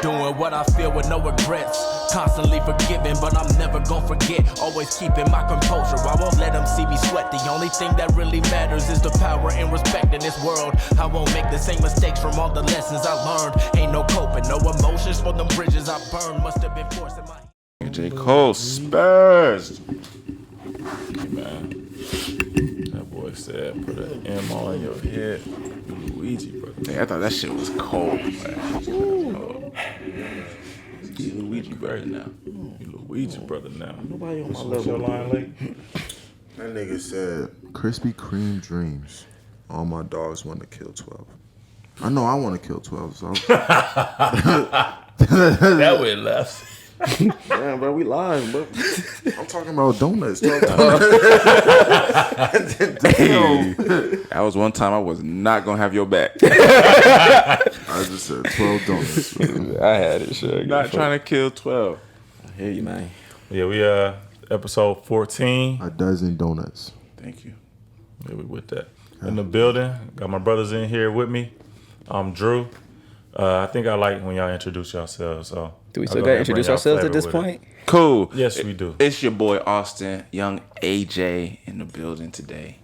Doing what I feel with no regrets. Constantly forgiving, but I'm never gonna forget. Always keeping my composure. I won't let them see me sweat. The only thing that really matters is the power and respect in this world. I won't make the same mistakes from all the lessons I learned. Ain't no coping, no emotions for them bridges I burned. Must have been forced in my... J. Cole Spurs. Hey, man. That boy said, put an M on your head. Luigi, bro. Hey, I thought that shit was cold, man. You Luigi brother now. You Luigi brother now. Nobody on my level. Line late. That nigga said, Krispy Kreme dreams. All my dogs want to kill 12. I know I want to kill 12, so. That way left. Damn, bro, we live, bro. I'm talking about donuts. Hey, that was one time I was not gonna have your back. I just said 12 donuts. Man. I had it, sure. Not trying to kill 12. I hear you, man. Yeah, we episode 14. A dozen donuts. Thank you. Yeah, we with that. In the building. Got my brothers in here with me. I'm Drew. I think I like when y'all introduce yourselves. So Do we still got to introduce ourselves at this point? Cool. Yes, we do. It's your boy Austin, young AJ in the building today.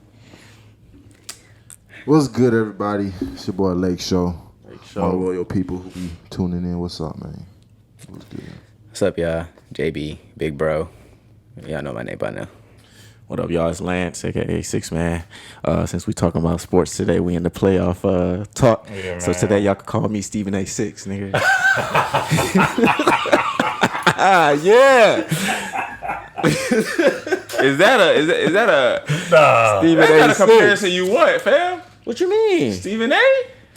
What's good, everybody? It's your boy Lake Show. Show. All the loyal people who be tuning in. What's up, man? What's good? What's up, y'all? JB, big bro. Y'all know my name by now. What up, y'all? It's Lance, aka Six Man. Since we talking about sports today, we in the playoff talk. Yeah, so today y'all can call me Stephen A. Six, nigga. Yeah. Is that a Stephen that's A. not a comparison 6. you want, fam? What you mean? Stephen A?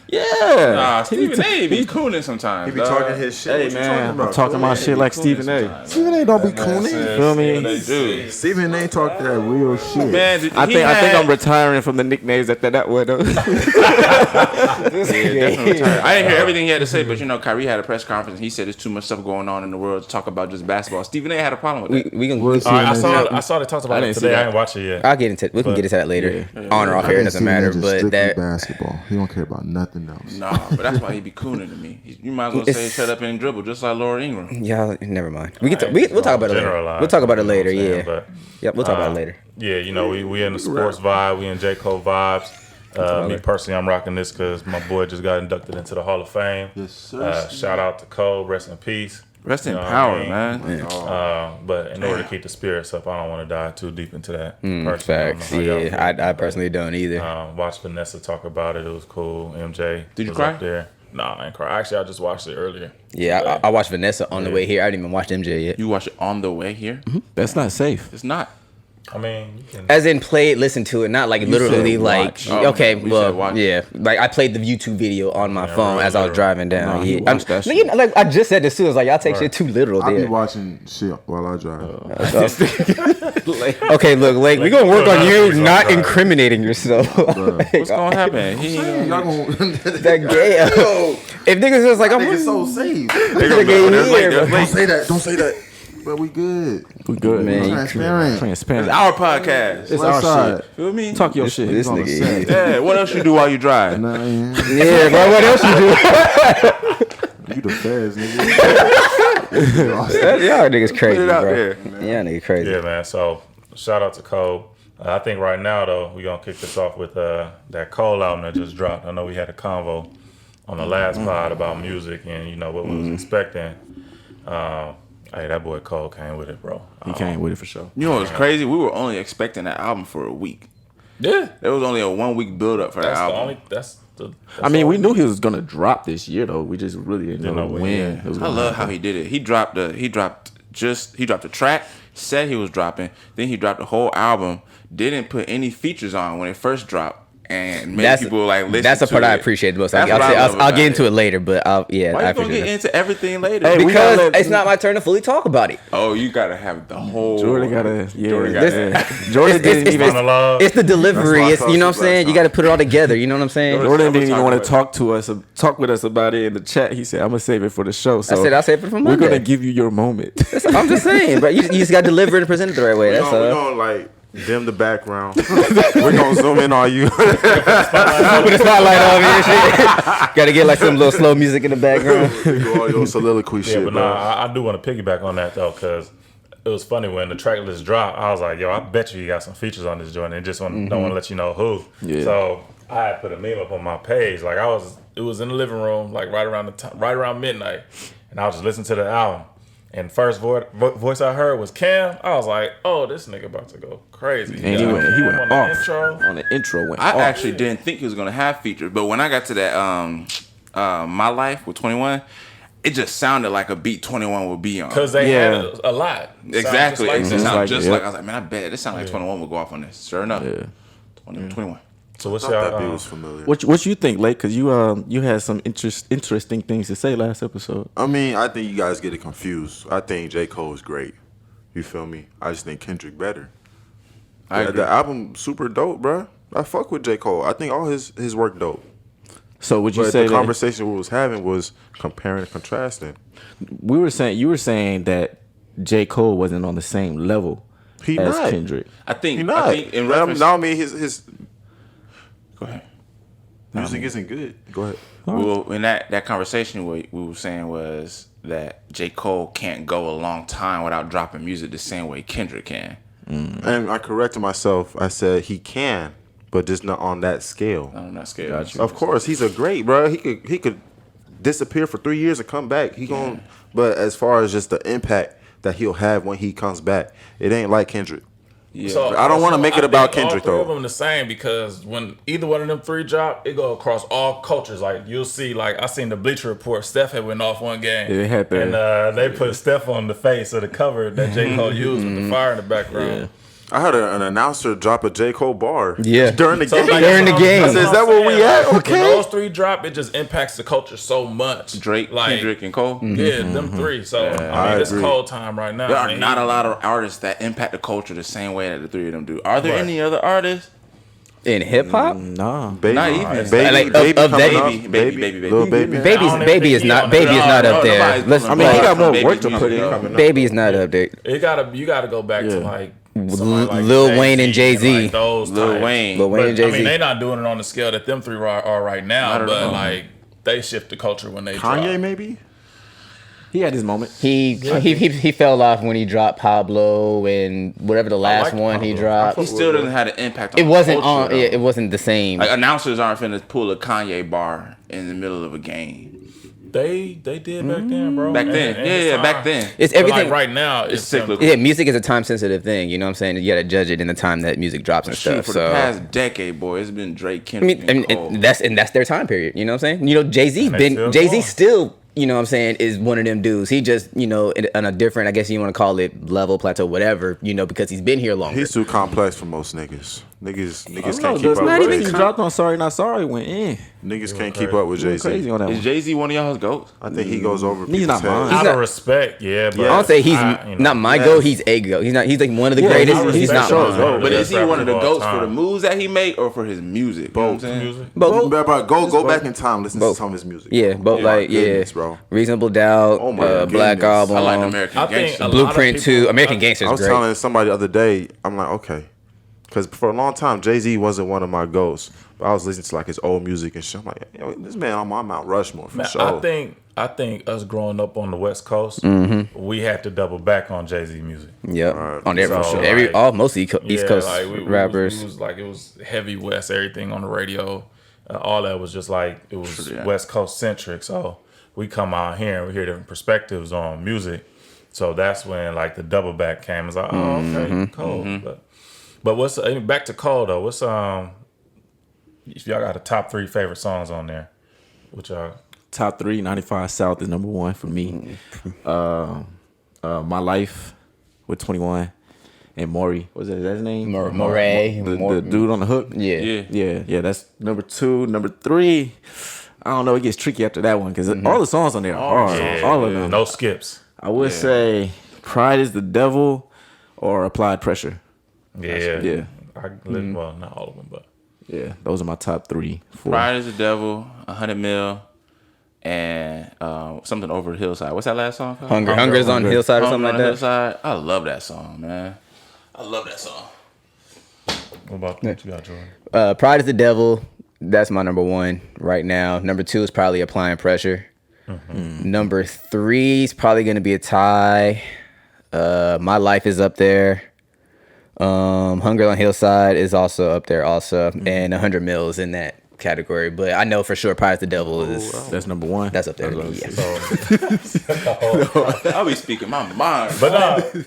Yeah. Nah, Stephen A be cooning sometimes. He be talking his shit. Hey, What you man, talking I'm talking my shit like Stephen A. Stephen A. don't be cooning. Feel me? Dude. Stephen A. talk that real shit. Man, I think I'm retiring from the nicknames that way though. definitely retired. I didn't hear everything he had to say, but Kyrie had a press conference and he said there's too much stuff going on in the world to talk about just basketball. Stephen A. had a problem with that. We can. I saw they talked about it today. I didn't watch it yet. I'll get into. We can get into that later, on or off air. It doesn't matter. But that basketball. He don't care about nothing else. Nah, but that's why he be cooning to me. You might as well say shut up and dribble, just like Laura Ingram. Yeah, never mind. We'll talk about it later. We'll talk about it later. Yeah. But, We'll talk about it later. Yeah, we in the sports vibe. We in J. Cole vibes. Me personally, I'm rocking this because my boy just got inducted into the Hall of Fame. Yes, sir. Shout out to Cole. Rest in peace. Rest in power, man. But in order to keep the spirits up, I don't want to dive too deep into that. Facts. Yeah, I personally don't either. Watched Vanessa talk about it. It was cool. MJ. Did you was cry? Up there. Nah, I ain't cry. Actually, I just watched it earlier. Yeah, I watched Vanessa on the way here. I didn't even watch MJ yet. You watch it on the way here? That's not safe. It's not. I mean, you can... As in play it, listen to it, not like literally like watch. okay, You well, said watch. yeah, like I played the YouTube video on my phone as I was driving down. No, you yeah, watched that nigga, like I just said this too. It's like y'all take shit too literal. I be There. watching shit while I drive. Okay, look, Lake, we gonna work on you not drive. incriminating yourself. What's gonna happen? Y'all gonna That gay. If niggas just like I'm it's so safe. nigga gay here, bro. Don't say that. Don't say that. But we good. We good, Man, man. Transparent. It's our podcast. It's our side. shit. Feel me? Talk your shit. This On the nigga. set. Yeah. What else you do while you drive? Nah, yeah. Yeah, bro. What else you do? You the feds, nigga. Y'all niggas crazy, Put it out bro. there. Yeah, nigga crazy. Yeah, man. So shout out to Cole. I think right now though we're gonna kick this off with that Cole album that just dropped. I know we had a convo on the last pod about music and what we was expecting. Hey, that boy Cole came with it, bro. He came with it for sure. You know what's crazy? We were only expecting that album for a week. Yeah, There was only a 1 week build up for that album. I mean, we knew he was gonna drop this year though. We just really didn't know when. It was I gonna love happen. how he did it. He dropped the track, said he was dropping, then he dropped the whole album, didn't put any features on when it first dropped, and made people like listen. That's the part to I it. appreciate the most. That's what I love I'll about get into it later, but Why I you gonna appreciate get it. into everything later? Hey, we Because gotta let- it's not my turn to fully talk about it. Oh, you gotta have the whole. Jordan gotta, Jordan gotta- Jordan didn't even. It's the delivery. That's It's why I you know what I'm talked saying. about You got to put it all together. You know what I'm saying. Jordan Never didn't even talk want about to talk with us about it in the chat. He said, "I'm gonna save it for the show." So I said I'll save it for we're Monday. gonna give you your moment. I'm just saying, bro. You just got to deliver it and present it the right way. We That's gonna all. like Dim the background. We're gonna zoom in on you. With the spotlight on me and shit. Gotta get like some little slow music in the background. Do all your soliloquy shit, but bro. I do want to piggyback on that though, because it was funny when the track list dropped. I was like, yo, I bet you got some features on this joint, and just don't want to let you know who. Yeah. So I had put a meme up on my page. Like it was in the living room, like right around midnight, and I was just listening to the album. And first voice I heard was Cam. I was like, "Oh, this nigga about to go crazy." And he went on the off. intro. On the intro went I off. actually didn't think he was gonna have features, but when I got to that My Life with 21, it just sounded like a beat 21 would be on. Because they Yeah. had a lot. Exactly. Sound It just like sounded like just it, like yep. I was like, man, I bet this sound like 21 would go off on this. Sure enough. Yeah. 21. So what's I thought that beat y'all? was familiar. What you think, Lake? Because you had some interesting things to say last episode. I mean, I think you guys get it confused. I think J. Cole is great. You feel me? I just think Kendrick better. I agree. The album super dope, bro. I fuck with J. Cole. I think all his work dope. So would you But say the that conversation we was having was comparing and contrasting. you were saying that J. Cole wasn't on the same level He as not. Kendrick? I think He not. I think in reference. Now I mean his Go ahead. music isn't good. Go ahead. Well, in that conversation, what we were saying was that J. Cole can't go a long time without dropping music the same way Kendrick can. And I corrected myself. I said he can, but just not on that scale. On that scale. Of course, he's a great bro. He could disappear for 3 years and come back. But as far as just the impact that he'll have when he comes back, it ain't like Kendrick. Yeah. So, I don't wanna make it I about think Kendrick, all three though. of them the same, because when either one of them three drop, it go across all cultures. Like you'll see, like I seen the Bleacher Report. Steph had went off one game, Yeah, it had that. and they put Steph on the face of the cover that J. Cole used with the fire in the background. Yeah. I heard an announcer drop a J. Cole bar. Yeah. During the So, game. like, During the that's what game. I'm- I said, that's is what that I'm where we saying. at? Like, Okay. When those three drop, it just impacts the culture so much. Drake, like, Kendrick, and Cole. Yeah, them three. So I I mean, it's agree. cold time right now. There are man. not a lot of artists that impact the culture the same way that the three of them do. Are there Right. any other artists? In hip hop, Nah. Baby, Not even. baby, Like, baby, of coming that- up. Baby. Little baby. I don't even baby think is he not on baby there. is not up there. nobody's Let's, gonna I mean, he got more Baby work to music, put in. though. baby is not up there. You gotta go back to Yeah. like somebody like Lil Jay-Z Wayne and Jay-Z. like those Lil types. Wayne. Lil Wayne But, and Jay-Z. I mean, they not doing it on the scale that them three are right now. Not at But all. like they shift the culture when they Kanye, drop. maybe? He had his moment. He fell off when he dropped Pablo and whatever the last like one he Pablo. dropped. He still doesn't have an impact on It wasn't the culture, on. though. It wasn't the same. Like, announcers aren't finna pull a Kanye bar in the middle of a game. They did back then, bro. Back then. And Yeah, it's back time. then. It's But, everything. like right now, It's it's cyclical. Yeah, music is a time sensitive thing. You know what I'm saying? You got to judge it in the time that music drops and Shoot, stuff. for So the past decade, boy, it's been Drake, I Kendrick, mean, and and, Cole. and that's their time period. You know what I'm saying? You know, And they still going. you know what I'm saying, is one of them dudes. He just, you know, on a different, I guess you want to call it level, plateau, whatever, you know, because he's been here longer. He's too complex for most niggas. Niggas No, can't keep up not with even he Jay-Z. dropped on Sorry Not Sorry went in. Niggas can't keep up with He went crazy Jay-Z. on that Is one. Jay-Z one of y'all's goats? I think he goes over He's people's not mine. heads. out not- of respect, yeah. But I don't say he's you know, not my yes. goat. He's a goat. He's not. He's like one of the Yeah, greatest. I He's respect not Show's mine. goat. But is he one of the all goats for time. the moves that he make or for his music? You know what I'm Both. saying? music. Both. But go back in time, listen Both. to some of his music. Yeah, both Oh my like goodness, yeah, bro. Reasonable Doubt, Oh my Black goodness. Album, I like American I think Gangster. a lot Blueprint of people- 2, American Gangster I is was great. telling somebody the other day, I'm like, okay. Because for a long time, Jay-Z wasn't one of my goats. But I was listening to like his old music and shit. I'm like, yo, this man on my Mount Rushmore for Man, sure. I think us growing up on the West Coast, we had to double back on Jay-Z music. Yep, Alright. on every So, every like, all most East Coast like rappers. it was heavy West, everything on the radio. All that was just like it was True, yeah. West Coast centric. So we come out here and we hear different perspectives on music. So that's when like the double back came. It's like, oh, okay, cool. But what's back to Cole though? What's if y'all got a top 3 favorite songs on there? Which y'all Top 3, 95 South is number 1 for me. My Life with 21 and Maury. What's that his name? Moray, The dude on the hook. yeah. Yeah. That's number 2. Number 3, I don't know. It gets tricky after that one because all the songs on there are hard. All of them. no skips. I would say Pride is the Devil or Applied Pressure. Yeah, Yeah. Well, not all of them, but Yeah, those are my top 3. 4. Pride is the Devil, 100 Mil, and something over the hillside. What's that last song called? Hunger's on Hillside or something Hunger like on the that. Hillside. I love that song, man. I love that song. what you got, Jordan? Pride is the Devil. That's my number 1 right now. Number 2 is probably Applying Pressure. Number 3 is probably going to be a tie. My Life is up there. Hunger on Hillside is also up there also. And 100 Mils in that category. But I know for sure Pride is the Devil is... That's number 1. That's up there. Yeah. I'll be speaking my mind. But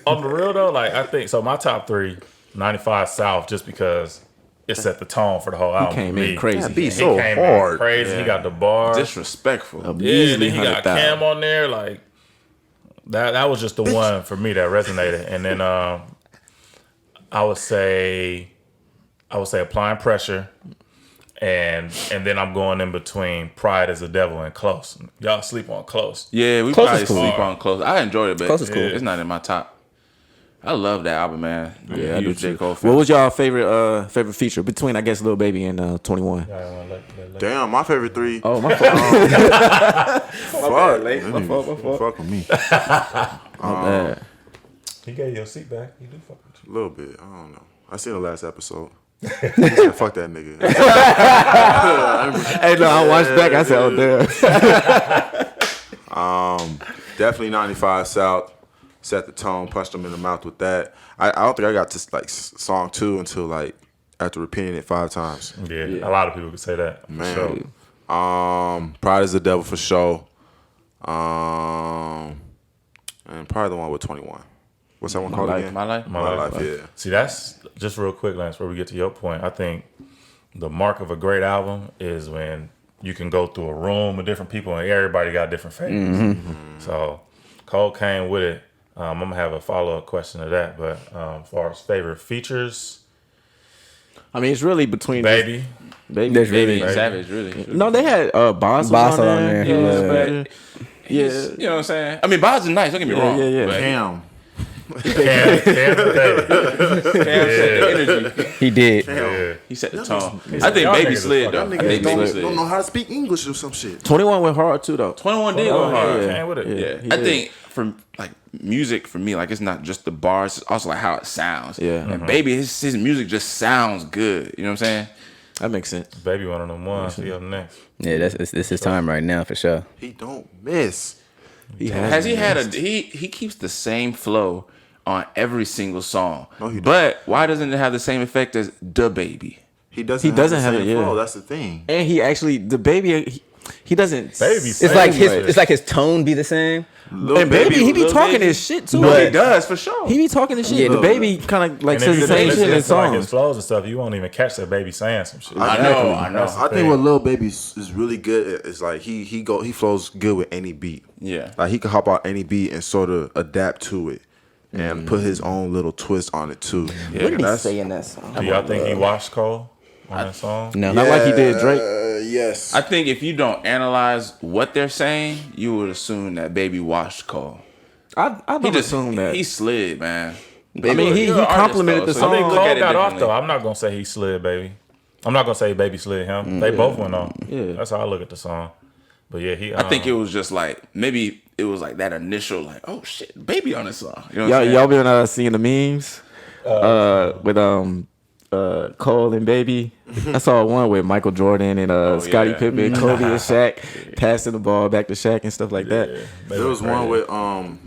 on the real though, like I think so. My top 3, 95 South, just because it set the tone for the whole album. Came for me. in crazy. That beat He so came hard. in crazy. He got the bars. Disrespectful. Yeah, and Easily then he got 100,000. Cam on there. Like that was just the one for me that resonated. And then I would say Applying Pressure. And then I'm going in between Pride is the Devil and Close. Y'all sleep on Close. Yeah, we Close probably is cool. sleep on Close. I enjoyed it, but Close is cool. it's not in my top. I love that album, man. Yeah, I do Huge J. too. Cole fan. What was y'all favorite feature between, I guess, Lil Baby and 21? Damn, my favorite 3. Oh, my fault. Fuck. Fuck with me. My bad. He gave you your seat back. He do fuck with you. A little bit. I don't know. I seen the last episode. He said, fuck that nigga. Hey, no, I watched back. I said, oh, damn. Definitely 95 South. Set the tone, punched him in the mouth with that. I don't think I got to like song 2 until like after repeating it 5 times. Yeah, a lot of people could say that. For Man. sure. Pride is the Devil for sure. And probably the one with 21. What's that one called Life. again? My Life? My Life, yeah. See, that's just real quick, Lance, before we get to your point. I think the mark of a great album is when you can go through a room with different people and everybody got different favorites. So Cole came with it. I'm going to have a follow-up question to that. But as far as favorite features, I mean, it's really between Baby. Baby. There's Baby really... and Savage, really. No, they had Boss Boss on on there. there. Yeah, Yeah, but You know what I'm saying? I mean, Boz is nice. Don't get me wrong. yeah. but Damn. Cam Baby. Cam set the energy. He did. Yeah. He set the tone. I think y'all Baby niggas slid is though. fucking- I think Baby slid. Don't know how to speak English or some shit. 21 went hard too, though. 21 did go hard. Yeah. Came with it. Yeah, he I did. think for like music for me, like it's not just the bars, it's also like how it sounds. Yeah. And Baby, his music just sounds good. You know what I'm saying? That makes sense. Baby one of them ones. He up next. Yeah, it's his time right now for sure. He don't miss. Has he had a he keeps the same flow on every single song. No, he don't. But why doesn't it have the same effect as Da Baby? He doesn't doesn't have have the it, same yeah. flow. That's the thing. And he actually, the Baby, he doesn't. Baby It's like Same way. it's like his tone be the same. And Baby, he be Lil talking Baby. his shit too. No, he But- does for sure. He be talking his shit. Yeah, the no. Baby kind of like And says if the you same listen shit in to like his songs. flows and stuff, you won't even catch that Baby saying some shit. I know. That's the I think thing. what Lil Baby is really good is like he flows good with any beat. Yeah. Like he can hop out any beat and sort of adapt to it and put his own little twist on it too. Yeah, What did he that's- say in that song? Do y'all think he watched Cole on that song? No. Not like he did Drake. Yes. I think if you don't analyze what they're saying, you would assume that Baby watched Cole. I He don't just assume that. he slid, man. I mean, he You're an artist, complimented though, the so I song. think look Cole at it got off differently. though. I'm not gonna say he slid, Baby. I'm not gonna say Baby slid him. They both went on. Yeah. That's how I look at the song. But yeah, he. I think it was just like maybe it was like that initial like, oh shit, Baby on this song. You know what I'm saying? Y'all been seeing the memes with Cole and Baby. I saw one with Michael Jordan and Scottie yeah. Pippen, Kobe and Shaq passing the ball back to Shaq and stuff like that. There was one with it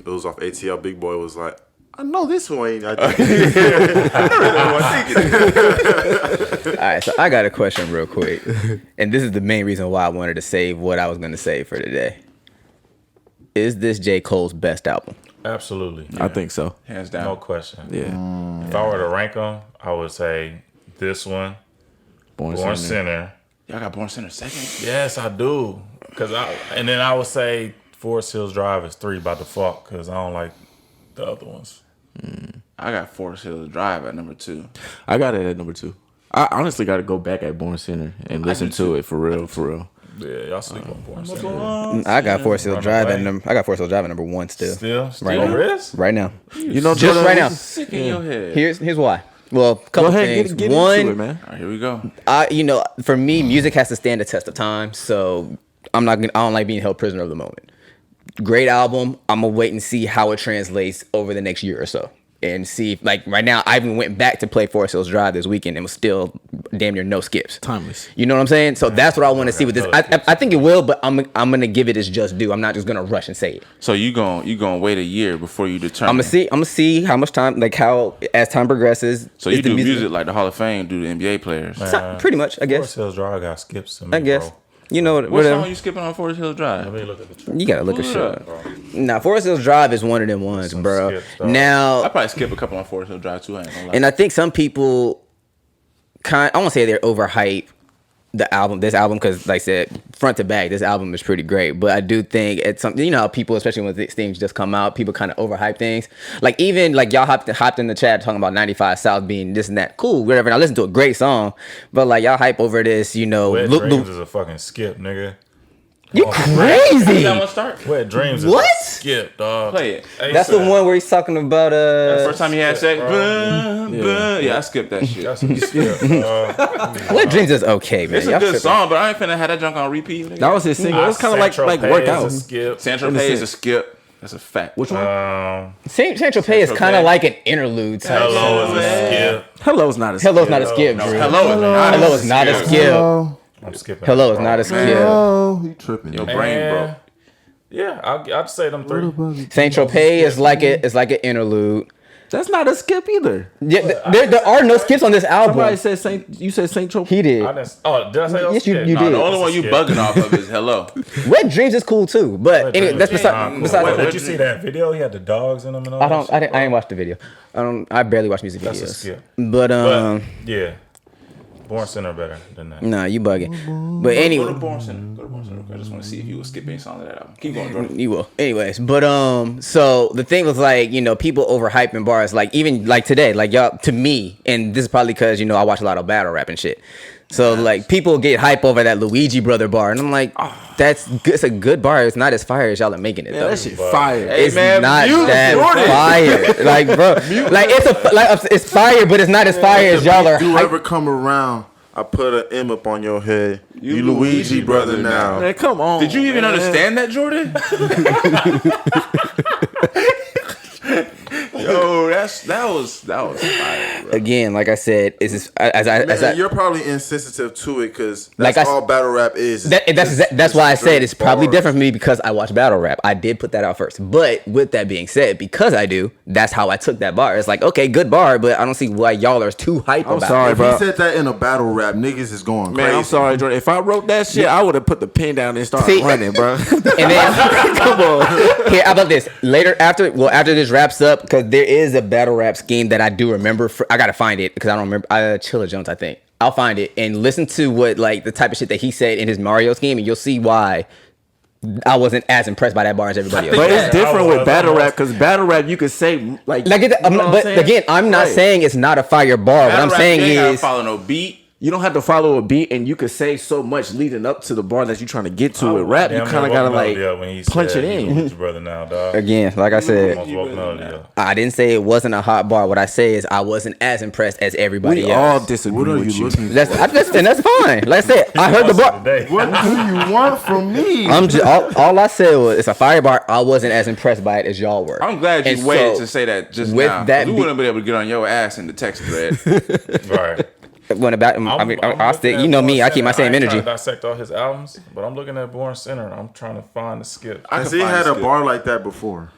was off ATL. Big Boy was like, I know this one ain't. I think. All right, so I got a question real quick, and this is the main reason why I wanted to save what I was going to say for today. Is this J. Cole's best album? Absolutely. I think so. Hands down. No question. Yeah. If I were to rank them, I would say this one, Born Born Sinner. Sinner. Y'all got Born Center second. Yes, I do. And then I would say Forest Hills Drive is 3 by default because I don't like the other ones. I got Forest Hills Drive at number 2. I got it at number 2. I honestly got to go back at Born Sinner and listen do to too. it for real. Yeah, y'all sleep on Born Sinner. I got Forest Hill Run Drive away. at number 1 still. Still Right over now. this? Right now. You know, Just Jordan, right now. Sick in your head. Here's why. Well, Go couple ahead, things. get One, into it, man. All right, here we go. for me, music has to stand the test of time. So I don't like being held prisoner of the moment. Great album. I'm gonna wait and see how it translates over the next year or so. and see if, like right now I even went back to play Forest Hills Drive this weekend and was still damn near no skips. Timeless. You know what I'm saying? So that's what I want to see with this. I think it will, but I'm gonna give it its just due. I'm not just gonna rush and say it. So you gonna wait a year before you determine. I'm gonna see how much time, like how as time progresses. So you do music like the Hall of Fame do the NBA players. Pretty much, I guess. Forest Hills Drive got skips to me, I guess. bro. You know What whatever. song you skipping on Forest Hills Drive? Let me look at the track. You gotta look at Pull it shit. up. Nah, Forest Hills Drive is one of them ones, Some bro. skips, dog. I Now, probably skip a couple on Forest Hills Drive too. I ain't gonna lie. and I think some people I won't say they're overhype this album, because like I said, front to back, this album is pretty great. But I do think it's something, you know, how people, especially when these things just come out, people kind of overhype things. Like even like y'all hopped in the chat talking about 95 South being this and that. Cool, whatever. And I listened to a great song, but like y'all hype over this, you know. Wet Dreams is a fucking skip, nigga. You crazy? That one start. Wet Dreams What? is a skip, dog. Play it. That's the one where he's talking about First time he had sex. bro. Yeah, I skipped that shit. That's a skip, dog. Wet Dreams is okay, man. It's a Y'all good tripping. song, but I ain't finna have that junk on repeat. Nigga. That was his single. It was kind of like Saint-Tropez workout. is a skip. Central Pay is a skip. That's a fact. Which one? Saint-Tropez is kind of like an interlude type. Hello is a skip. Hello's not a Hello's not a skip, No, Drew. hello is not Hello is not a skip. I'm skipping. Hello that, is bro. not a skip. Oh, he tripping. Your brain broke. Yeah, I'd say them three. Saint-Tropez is like an interlude. That's not a skip either. Yeah, there are no skips on this album. Somebody said you said Saint Tropez. He did. Did I say those? Yes, you Yeah, did. nah, The only that's one a you skip. bugging off of is hello. Wet Dreams is cool too, but Wet anyway, Dreams that's is besides. cool. Besides, Did you see that video? He had the dogs in them and all that shit, I didn't watch the video. I barely watch music That's a videos. skip. But But yeah, Born Center better than that. nah, you bugging. But Go to anyway, Born Center. Go to Born Center. I just want to see if you will skip any song of that album. Keep going, Jordan. you will. Anyways, but so the thing was like, you know, people overhyping bars, like even like today, like y'all, to me, and this is probably because, you know, I watch a lot of battle rap and shit. So like people get hype over that Luigi brother bar, and I'm like, that's good. It's a good bar. It's not as fire as y'all are making it. Yeah, though. that shit fire. It's man, not mute that Jordan. fire. Like, bro, like it's fire, but it's not as fire as y'all are. Do hype- ever come around? I put an M up on your head. You Luigi brother now. Man, come on. Did you even man. understand that, Jordan? Yo, that was fire, bro. Again, like I said, is this Man, you're probably insensitive to it because that's Like all battle rap is. that's why I said it's probably bars. different for me because I watch battle rap. I did put that out first, but with that being said, because I do, that's how I took that bar. It's like, okay, good bar, but I don't see why y'all are too hype I'm about sorry, it. If bro. he said that in a battle rap, niggas is going Man, crazy. I'm sorry, Jordan. If I wrote that shit, I would have put the pen down and started See- running, bro. And then come on, here, how about this? Later, after this wraps up, because there is a battle rap scheme that I do remember. I gotta find it because I don't remember. Chilla Jones, I think. I'll find it and listen to what like the type of shit that he said in his Mario scheme, and you'll see why I wasn't as impressed by that bar as everybody else. But it's I different was- with battle rap because battle rap you could say like Like, you know what I'm but saying? again, I'm not Right. saying it's not a fire bar. What I'm Battle rap, saying you ain't gotta is, follow no beat. you don't have to follow a beat and you could say so much leading up to the bar that you're trying to get to. With rap, you Damn kind of near gotta woke like Melody up when he punch said it he in. Luigi brother now, dog. again, like I said, Almost woke Melody up. I didn't say it wasn't a hot bar. What I say is I wasn't as impressed as everybody We else. all disagree What are with you looking for? And that's fine. Like I said, I heard the bar. Today. What do you want from me? I'm just all I said was it's a fire bar. I wasn't as impressed by it as y'all were. I'm glad you And waited so, to say that just with now. that We be- wouldn't be able to get on your ass in the text thread. Right. When about, I mean, I'll stick. You know me. I keep my same energy. energy. I dissect all his albums, but I'm looking at Born Center and I'm trying to find the skip. I Has can he find had a skip. bar like that before?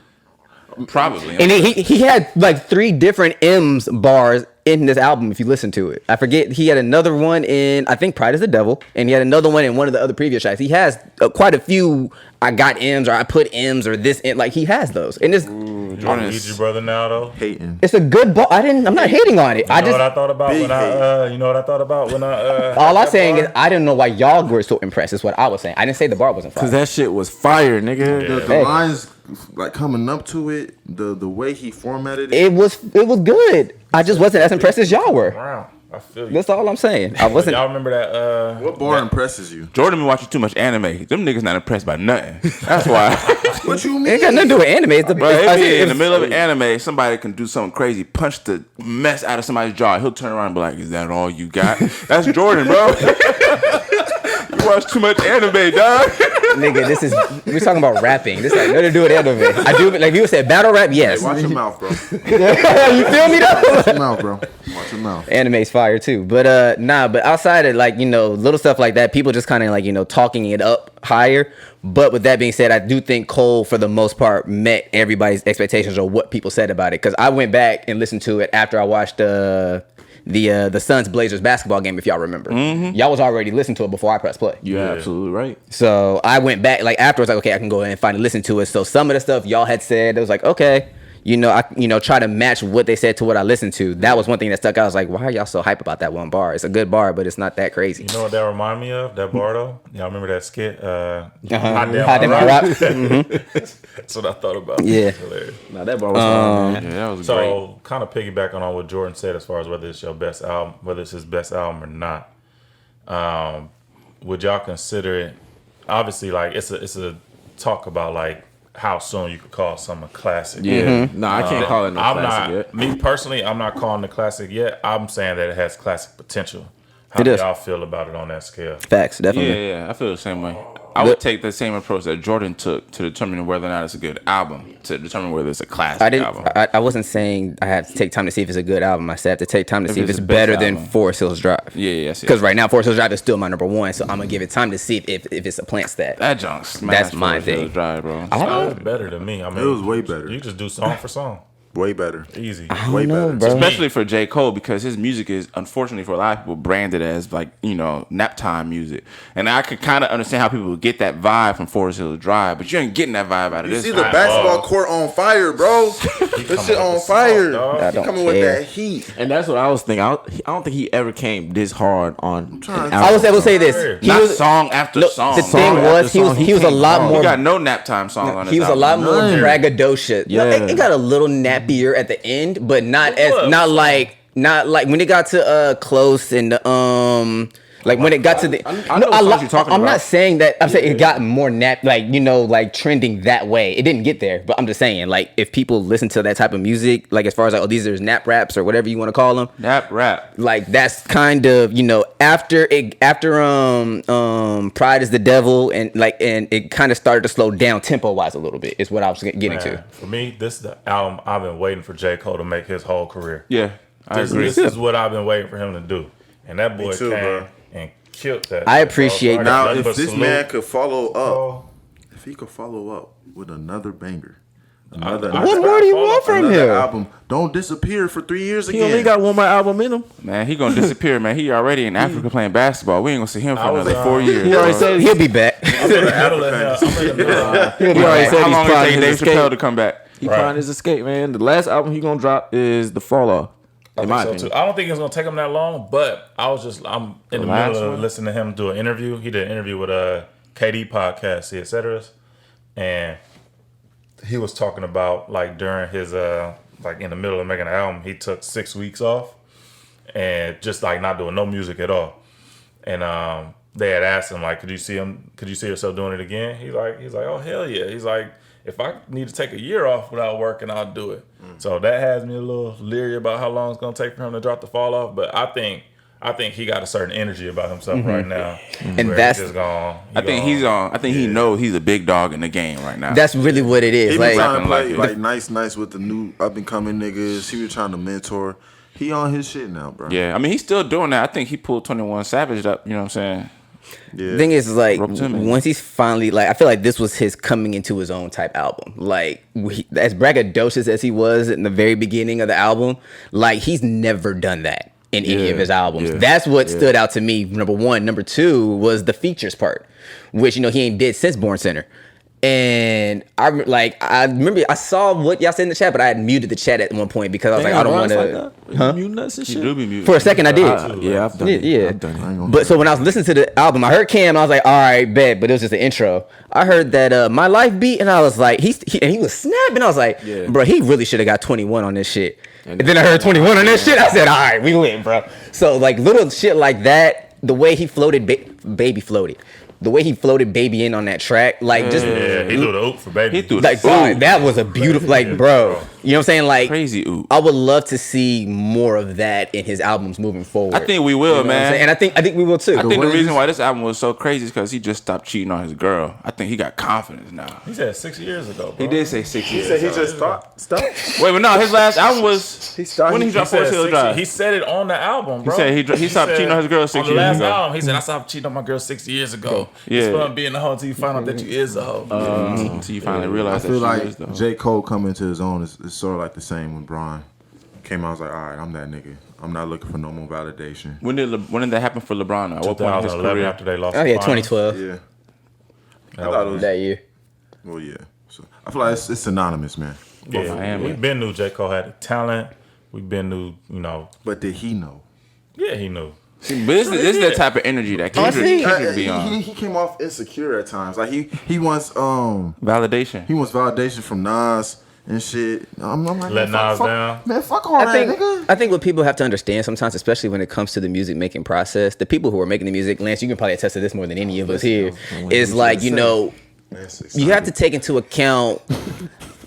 Probably. And he had like 3 different M's bars in this album if you listen to it. I forget, he had another one in, I think, Pride is the Devil, and he had another one in one of the other previous tracks. He has quite a few I got M's or I put M's or this in, like he has those. And it's Jordan is- Luigi brother now though. Hating. it's a good bar. I'm not hating on it. You know what I thought about Big when I you know what I thought about when I all I'm that saying bar? is I didn't know why y'all were so impressed is what I was saying. I didn't say the bar wasn't fire. Cause that shit was fire, nigga. The Hey. lines like coming up to it, the way he formatted it. It was good. I just wasn't as impressed as y'all were. Wow. I feel you. That's all I'm saying. I wasn't. Y'all remember that What bar impresses you? Jordan been watching too much anime. Them niggas not impressed by nothing. That's why. What you It mean? ain't got nothing to do with anime. It's the, Bro, it be in the it's- middle of an anime, somebody can do something crazy, punch the mess out of somebody's jaw. He'll turn around and be like, "Is that all you got?" That's Jordan, bro. You watch too much anime, dog. nigga, this is We talking about rapping. This has nothing to do with anime. I do like you said battle rap. Yes. Hey, watch your mouth, bro. You feel me though? Watch your mouth, bro. Watch your mouth. Anime's fire too, but but outside of like little stuff like that, people just kind of like talking it up higher. But with that being said, I do think Cole for the most part met everybody's expectations or what people said about it, because I went back and listened to it after I watched the Suns Blazers basketball game, if y'all remember. Y'all was already listening to it before I pressed play. You're absolutely right. So I went back like afterwards, like okay, I can go ahead and finally listen to it. So some of the stuff y'all had said, it was like okay. I try to match what they said to what I listened to. That was one thing that stuck out. I was like, why are y'all so hype about that one bar? It's a good bar, but it's not that crazy. You know what that reminded me of? That bar though? Y'all remember that skit? Hot Hot Damn Damn My Rock? That's what I thought about. Yeah. Hilarious. Now that bar was fun, man. Yeah, that was great. So kind of piggybacking on what Jordan said as far as whether it's your best album, whether it's his best album or not. Would y'all consider it? Obviously, like it's a talk about like how soon you could call something a classic. Yeah. No, I can't call it no classic yet. Me personally, I'm not calling it a classic yet. I'm saying that it has classic potential. How It do does. y'all feel about it on that scale? Facts, definitely. Yeah, I feel the same way. I would take the same approach that Jordan took to determine whether or not it's a good album, to determine whether it's a classic album. I wasn't saying I have to take time to see if it's a good album. I said I have to take time to see if it's it's the best better than album. Forest Hills Drive. Yes. Because right now Forest Hills Drive is still my number one, so I'm gonna give it time to see if it's a plant stat. That junk smashed. That's my Forest Hills thing. Drive, bro. It's better than me. I mean, It was way better. You just do song for song. Way better. Easy. Way better. bro. Especially for J. Cole, because his music is, unfortunately for a lot of people, branded as like, nap time music. And I could kind of understand how people would get that vibe from Forest Hills Drive, but you ain't getting that vibe out of You this. see the vibe. basketball court on fire, bro. This shit on fire. I He don't coming with care. that heat. And that's what I was thinking. I don't think he ever came this hard on. trying an to- I was able to say Sure. this. He Not was, song after no, song. the thing Song was after he was song, he was a came lot hard. more. He got no nap time song on his He was a album. lot more None. braggadocious. Yeah. No, it got a little nappier at the end, but not What? not like when it got to close and like when it got to the. I know what songs you're talking I'm about. not saying that. I'm saying it got more like trending that way. It didn't get there, but I'm just saying like if people listen to that type of music, like as far as like these are nap raps or whatever you want to call them. Nap rap. Like that's kind of after Pride is the Devil and it kind of started to slow down tempo wise a little bit is what I was getting Man, to. for me, this is the album I've been waiting for J. Cole to make his whole career. Yeah, I agree. This is what I've been waiting for him to do. And that boy too, came bro. and killed that. I shit, bro. appreciate So I got Now, nothing if but this salute. man could follow up, Oh, if he could follow up with another banger, I- another, I- What more do you want from another him? album, don't disappear for 3 years He again. only got one more album in him. Man, he gonna disappear, man. He already in Africa playing basketball. We ain't gonna see him for I was, another 4 years. He already bro. said He'll be back. I'm gonna let him. he already How said he's long it plotting take his Dave Chappelle escape. to come back? He Right. plotting his escape, man. The last album he gonna drop is The Fall Off. In my So opinion. too. I don't think it's gonna take him that long, but I'm in the last middle of one? listening to him do an interview. He did an interview with KD podcast, et cetera, and he was talking about like during his like in the middle of making an album, he took 6 weeks off and just like not doing no music at all. And they had asked him like, could you see yourself doing it again? He's like, oh hell yeah. He's like, if I need to take a year off without working, I'll do it. So that has me a little leery about how long it's gonna take for him to drop the fall off. But I think he got a certain energy about himself right now. And where that's- he's just gone. I think he's on. I think he knows he's a big dog in the game right now. That's really what it is. He Like been trying to play like like, it. nice with the new up and coming niggas. He was trying to mentor. He on his shit now, bro. yeah, I mean, he's still doing that. I think he pulled 21 Savage up. You know what I'm saying? Yeah. thing is like Rope to me. once he's finally like I feel like this was his coming into his own type album. Like as braggadocious as he was in the very beginning of the album, like he's never done that in any of his albums. yeah, That's what stood out to me. Number one. Number two was the features part, which he ain't did since Born Center. And I remember I saw what y'all said in the chat, but I had muted the chat at one point because I was like, I don't want to. Huh? Muting us and He shit. do be muted. For a second, I did. Yeah, I've done it. Yeah. I've done it. But so when I was listening to the album, I heard Cam. I was like, all right, bet. But it was just an intro. I heard that My Life beat, and I was like, he was snapping. I was like, Yeah. bro, he really should have got 21 on this shit. And then I heard 21 on this shit. I said, all right, we lit, bro. So like little shit like that, the way he floated, baby floated. the way he floated Baby in on that track, like just Yeah, he threw the oop for Baby. He threw like the that was a beautiful, like bro. You know what I'm saying? Like crazy oop. I would love to see more of that in his albums moving forward. I think we will, You know what I'm man. saying? And I think we will too. I think the reason why this album was so crazy is because he just stopped cheating on his girl. I think he got confidence now. He said 6 years ago, bro. He did say 6 He years. said he just stopped. Wait, but no, his last album was He started- when he he dropped He Forest said Hill 6 Drive. He said it on the album, bro. said he stopped cheating on his girl 6 on the years last ago. album. He said, I stopped cheating on my girl 6 years ago. Yeah. It's fun being a hoe until you find out that you is a hoe. So you finally I realized feel that she like is, though. J. Cole coming to his own is sort of like the same when Bron came out. I was like, all right, I'm that nigga. I'm not looking for no more validation. When did that happen for LeBron? At what point in his 2011 career? after they lost. Oh the yeah, finals. 2012 Yeah. That I thought it was. that year. Well, yeah. So I feel like it's synonymous, man. Yeah, Miami. we've been knew J. Cole had the talent. We've been knew, But did he know? yeah, he knew. See, but this is the type of energy that Honestly, Kendrick be on. He came off insecure at times. Like he wants Validation. he wants validation from Nas and shit. I'm like, Let man, Nas fuck, down. Man, fuck all I that, think nigga. I think what people have to understand sometimes, especially when it comes to the music making process, the people who are making the music, Lance, you can probably attest to this more than any of us here, is like, you know, you have to take into account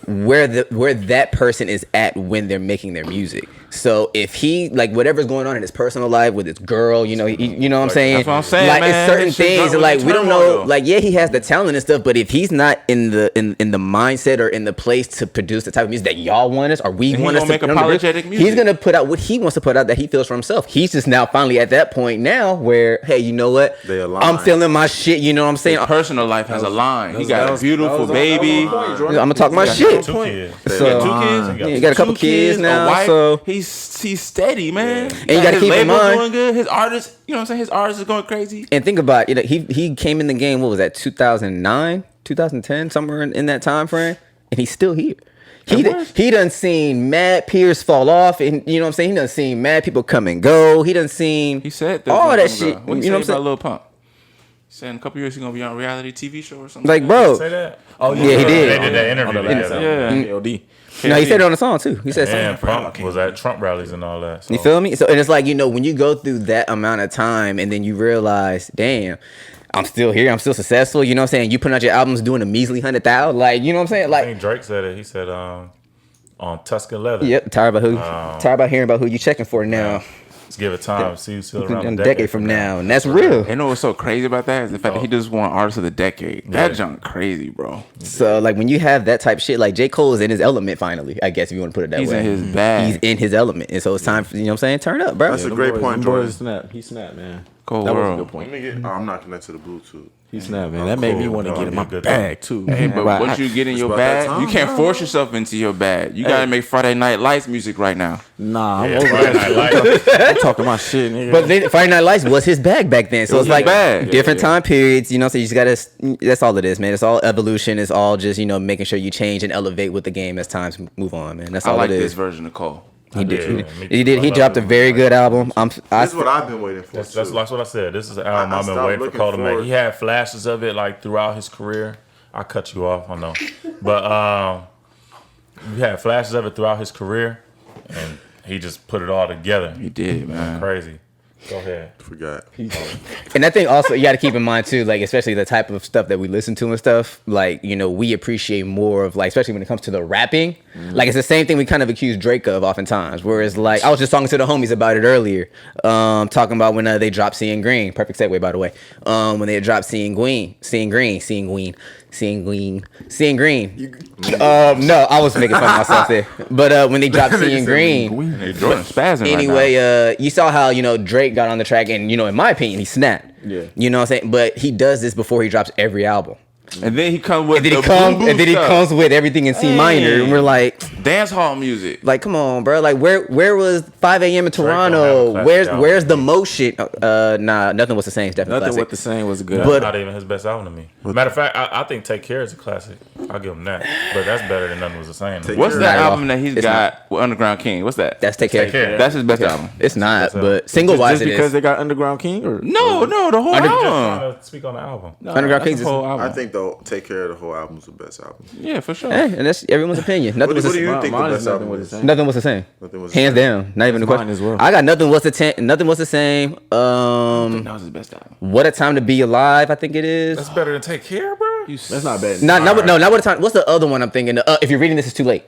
where that person is at when they're making their music. So if he like whatever's going on in his personal life with his girl, you know, you know what I'm saying? That's what I'm saying, Like man. it's certain That shit things drunk like with we the don't know. turmoil. Like yeah, he has the talent and stuff, but if he's not in the mindset or in the place to produce the type of music that y'all want us or we And he want us gonna make to apologetic he's music. gonna put out what he wants to put out that he feels for himself. He's just now finally at that point now where hey, you know what? They align. I'm feeling my shit. You know what I'm saying? His personal life has a line. He got a that beautiful was- baby. I'm gonna talk my shit. 2 kids. So Two kids. yeah, you got a couple Two kids now, a wife. so He's steady, man. And you gotta his keep in label's mind- doing good. His artist, you know what I'm saying? His artist is going crazy. and think about it. He came in the game. What was that? 2009, 2010, somewhere in that time frame, and he's still here. He done seen mad peers fall off, and you know what I'm saying. He done seen mad people come and go. He done seen He said all that What shit. you You know what I'm about saying? Lil Pump? He said in a couple years he's gonna be on a reality TV show or something. Like, bro, Say that? Oh Yeah, he did. They did that interview. On the last together. album. Yeah. KOD. no, he said it on the song too. He said And something. Pump was at Trump rallies and all that. So. You feel me? So and it's like, you know, when you go through that amount of time and then you realize, damn, I'm still here, I'm still successful, you know what I'm saying? You putting out your albums doing a measly 100,000, like, you know what I'm saying? I Like, think Drake said it. He said on Tuscan Leather. yep, tired about hearing about who you checking for now. Let's give it time. See you still around A decade from now. And that's real. You know what's so crazy about that is the fact that he just won Artist of the Decade. That junk crazy, bro. So like when you have that type of shit, like J. Cole is in his element finally, I guess if you want to put it that He's way. in his bag. He's in his element. And so it's time for, you know what I'm saying? Turn up, bro. That's a great point, Jordan. He snapped, man. Cold That was a world. good point. Let me get. Oh, I'm not connected to the Bluetooth. He snapped, man. That made me want to bro. get in my Good bag too. Hey, but Right. once you get in It's your about that bag, time, you can't bro. force yourself into your bag. You gotta make Friday Night Lights music right now. Nah, I'm Yeah, over Friday that. Night Lights. I'm talking my shit, nigga. But then Friday Night Lights was his bag back then. So was it's like his bag. different Yeah, yeah. time periods, you know, so you just gotta, that's all it is, man. It's all evolution. It's all just, you know, making sure you change and elevate with the game as times move on, man. That's I all like it this is. version of Cole. He did. Yeah, me He too. did. I He love dropped a it. very good album. This is what I've been waiting for. That's too. what I said. This is an album I I've been stopped waiting for looking Cole to make. forward. He had flashes of it like throughout his career. I cut you off, I know, but he had flashes of it throughout his career, and he just put it all together. He did, man. Crazy. Go ahead. Forgot. And I think also you got to keep in mind too, like especially the type of stuff that we listen to and stuff. Like, you know, we appreciate more of like, especially when it comes to the rapping. Like it's the same thing we kind of accuse Drake of oftentimes. Whereas like I was just talking to the homies about it earlier, talking about when they dropped Seeing Green. Perfect segue, by the way. When they dropped Seeing Green. No, I was making fun of myself there. But when they dropped Seeing Green. Hey, Jordan spazzing right Anyway, you saw how, you know, Drake got on the track and, you know, in my opinion, he snapped. Yeah. You know what I'm saying? But he does this before he drops every album. now. And then he comes with And then the he boom stuff. comes with everything in C minor. And we're like, dance hall music. come on, bro. Like where was 5 a.m. in don't have a Toronto? classic album. Where's the motion? Nah, Nothing Was the Same. It's definitely Nothing classic. What the Same was a good. That's But- not even his best album to me. Matter of fact, I think Take Care is a classic. I'll give him that. But that's better than Nothing Was the Same. Take What's Care. that Not at all. album that he's It's got with Underground King? What's that? That's Take Care. Take Care. That's his best album. It's not, That's but single wise just it because is. they got Underground King or No, the whole I'm just album. trying to speak on the album. Underground that's Kings the is- whole album. I think though Take Care of the whole album was the best album. Yeah, for sure. Hey, and that's everyone's opinion. Nothing What was do you the, think the Mine is best Nothing album Was was? the Same. nothing was the same. Nothing was the Hands same. down. Not even a mine question. as well. I got Nothing Was Nothing Was the Same. That was his best album. What a Time to Be Alive, I think it is. That's better than Take Care, bro. That's not bad. Not What a Time. What's the other one I'm thinking? If you're reading this, it's too late.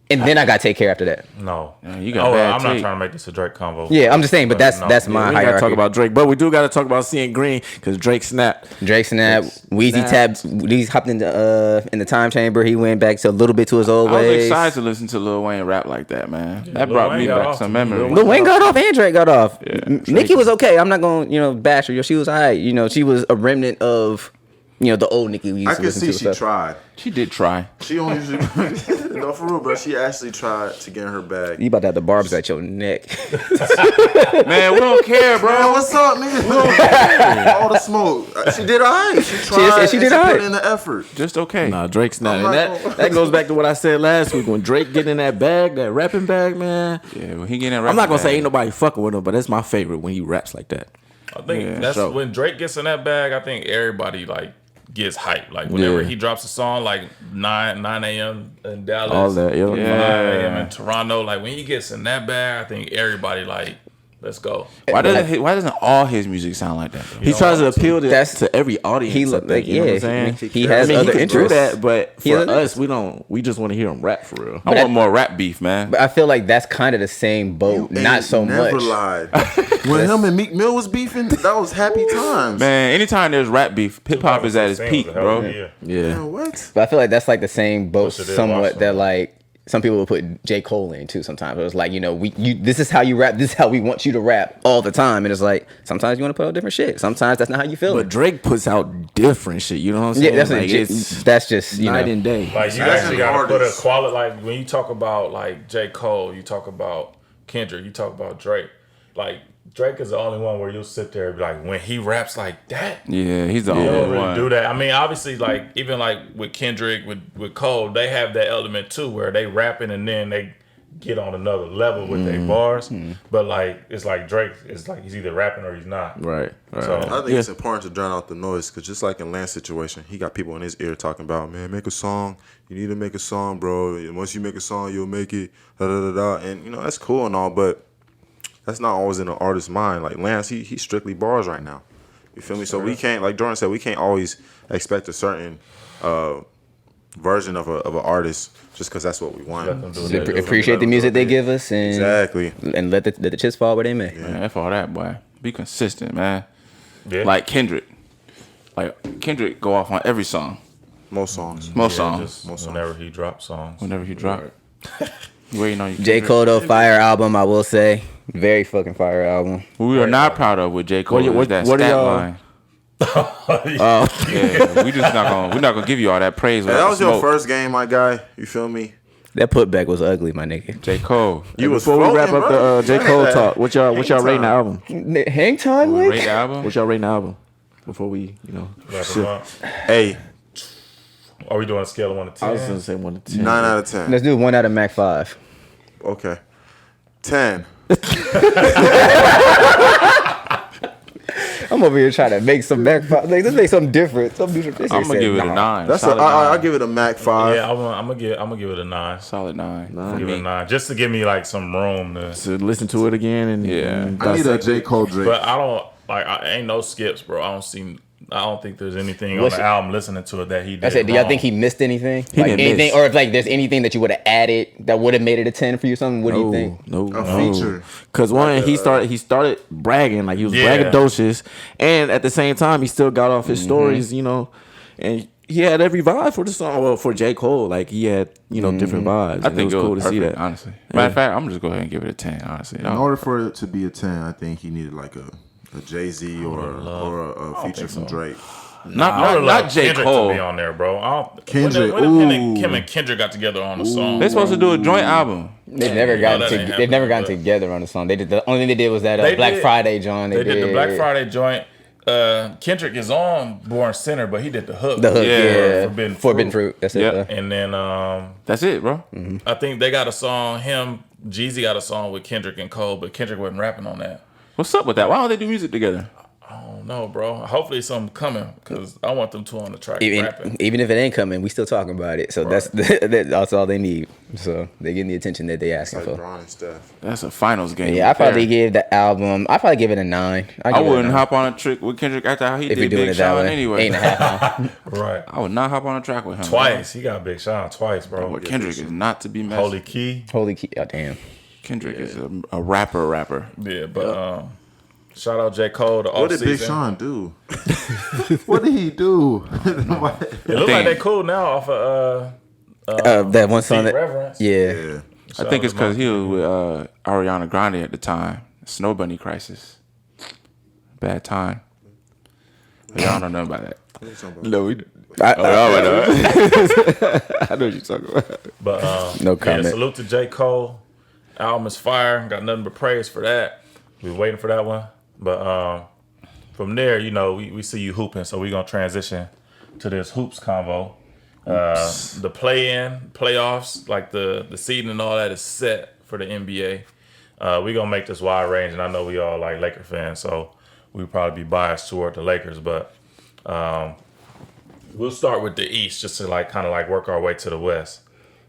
And then I got Take Care after that. No. you got well, bad I'm not tape. trying to make this a Drake convo. Yeah, I'm just saying, but that's no. that's We my ain't gotta hierarchy. talk about Drake, but we do gotta talk about Seeing Green because Drake snapped. Drake snap, Weezy snapped. tap. He's hopped in the time chamber. He went back to a little bit to his old I was ways. excited to listen to Lil Wayne rap like that, man. That Lil brought Wayne me got back off some to me. memories. Lil Wayne got off and Drake got off. Yeah. Nicki was okay. I'm not going to bash her. She was alright. She was a remnant of the old Nicki we used I to can listen see to. she stuff. tried. She did try. She don't usually. No, for real, bro. She actually tried to get in her bag. You about to have the barbs at your neck. Man, we don't care, bro. Bro, what's up, nigga? All the smoke. She did alright. She tried. she and did she alright. put in the effort. Just okay. Nah, Drake's not. I'm And not gonna- that goes back to what I said last week when Drake get in that bag, that rapping bag, man. Yeah, well, he getting that. I'm not gonna say ain't no. nobody fucking with him, but that's my favorite when he raps like that. I think Yeah, that's so- when Drake gets in that bag. I think everybody gets hyped. Like whenever Yeah. he drops a song, like 9 a.m. in Dallas, All that, yeah. 5 a.m. in Toronto. Like when he gets in that bag, I think everybody let's go. Why doesn't all his music sound like that? Though? He tries to appeal to, That's- to every audience. he I look think, like- you know what I'm yeah, saying? he has other he can do interests. that, but He for has us, other- we just want to hear him rap for real. I want more rap beef, man. But I feel like that's kind of the same boat. Not Ain't so never much. lied. When him and Meek Mill was beefing, that was happy times. Man, anytime there's rap beef, hip hop is at its 2016 peak, was a hell of bro. a year. Yeah. Man, what? But I feel like that's like the same boat Pusha did somewhat watch that some. like some people will put J. Cole in too sometimes. It was like, this is how you rap, this is how we want you to rap all the time. And it's like sometimes you want to put out different shit. Sometimes that's not how you feel. But Drake puts out different shit. You know what I'm saying? Yeah, that's like, that's just night and day. Like you That's actually an got to put a artist. quality. Like when you talk about like J. Cole, you talk about Kendrick, you talk about Drake. Like Drake is the only one where you'll sit there and be like, when he raps like that, Yeah, he's the you only don't really one. do that. I mean, obviously, like even like with Kendrick, with Cole, they have that element too, where they rapping and then they get on another level with their bars. But like it's like Drake is like he's either rapping or he's not. Right. So I think it's important to drown out the noise because just like in Lance situation, he got people in his ear talking about, man, make a song. You need to make a song, bro. And once you make a song, you'll make it. Da, da, da, da. And that's cool and all, but that's not always in an artist's mind. Like Lance, he's strictly bars right now. You feel me? So we can't, like Jordan said, we can't always expect a certain version of an artist just because that's what we want. let them do Just that. appreciate the music they give us and Exactly. and let the chips fall where they may. Man, F all that, boy. Be consistent, man. Yeah. Like Kendrick. Like Kendrick go off on every song. Most songs. Most Yeah, songs. just Most whenever he drops songs. Whenever he drop. Waiting on you. J. Kendrick. Cole though, fire album, I will say. Very fucking fire album. What we are not proud of with J. Cole is that what are stat y'all- line. Yeah, we're not gonna give you all that praise. Hey, that was your first game, my guy. You feel me? That putback was ugly, my nigga. J. Cole. You was Before we wrap floating, up bro. the J. Cole talk, what y'all rating the time. album? Hang time, Rate Nick? the album. What y'all rating the album? Before we, Wrap 'em up. Hey, Are we doing a scale of 1 to 10? I was gonna say 1 to 10. 9 out of 10. Let's do 1 out of Mac 5. Okay. 10. I'm over here trying to make some Mac 5. Like, let's make something different. Something different. I'm gonna give it a 9. That's Solid I'll 9. give it a Mac 5. Yeah, I'm gonna give it a 9. Solid 9. I'll give it a 9 just to give me like some room to. To listen to it again and Yeah. and I need a dissect J. it. Cole Drake. But I don't like. I ain't no skips, bro. I don't think there's anything What's on the it- album listening to it that he did. I said, do y'all wrong. think he missed anything? He Like didn't anything, miss. or if like there's anything that you would have added that would have made it a 10 for you? Something? What do you think? No, A feature. Because one, he started bragging like he was Yeah. braggadocious, and at the same time, he still got off his stories, and he had every vibe for the song. Well, for J. Cole, like he had different vibes. I and think it was cool to see perfect, that. honestly. Matter of fact, I'm just go ahead and give it a 10. Honestly, In order for it to be a 10, I think he needed like a Jay-Z or a feature from Drake. I not would love J. Kendrick Cole. to be on there, bro. Kendrick, when ooh. him and Kendrick got together on the song. They're supposed to do a joint album. They've never gotten that ain't they've happening, never gotten but- together on the song. They did the only thing they did was that They Black did- Friday joint. They did the Black Friday joint. Kendrick is on Born Sinner, but he did the hook. The hook, Yeah, yeah, Forbidden Forbidden Fruit. That's it. Yep. And then That's it, bro. I think they got a song. Jeezy got a song with Kendrick and Cole, but Kendrick wasn't rapping on that. What's up with that? Why don't they do music together? I don't don't know, bro. Hopefully something coming because I want them two on the track rapping. Even if it ain't coming, we still talking about it. So that's all they need. So they getting the attention that they asking Like for. Bron and Steph. That's a finals game. Yeah, I probably give the album. I probably give it a 9. I wouldn't hop on a trick with Kendrick after how he if you're did doing Big it that Sean way. anyway. 8.5. Right. I would not hop on a track with him. Twice. He got Big Sean twice, bro. But Kendrick is not to be messed. Holy Key. Holy key! Oh damn. Kendrick is a rapper. Yeah, but shout out J. Cole. The What did Big offseason. Sean do? What did he do? It looks like they cool now off of That one song Deep that. Reverence. Yeah. Yeah. I think it's because he was with Ariana Grande at the time. Snow Bunny Crisis. Bad time. But y'all don't know about that. No, we. I I know what you're talking about. But No comment. Yeah, salute to J. Cole. Album is fire. Got nothing but praise for that. We waiting for that one. But from there, you know, we see you hooping, so we're gonna transition to this hoops convo. The play-in, playoffs, like the seeding and all that is set for the NBA. We're gonna make this wide range, and I know we all like Laker fans, so we'll probably be biased toward the Lakers, but we'll start with the East just to like kind of like work our way to the West.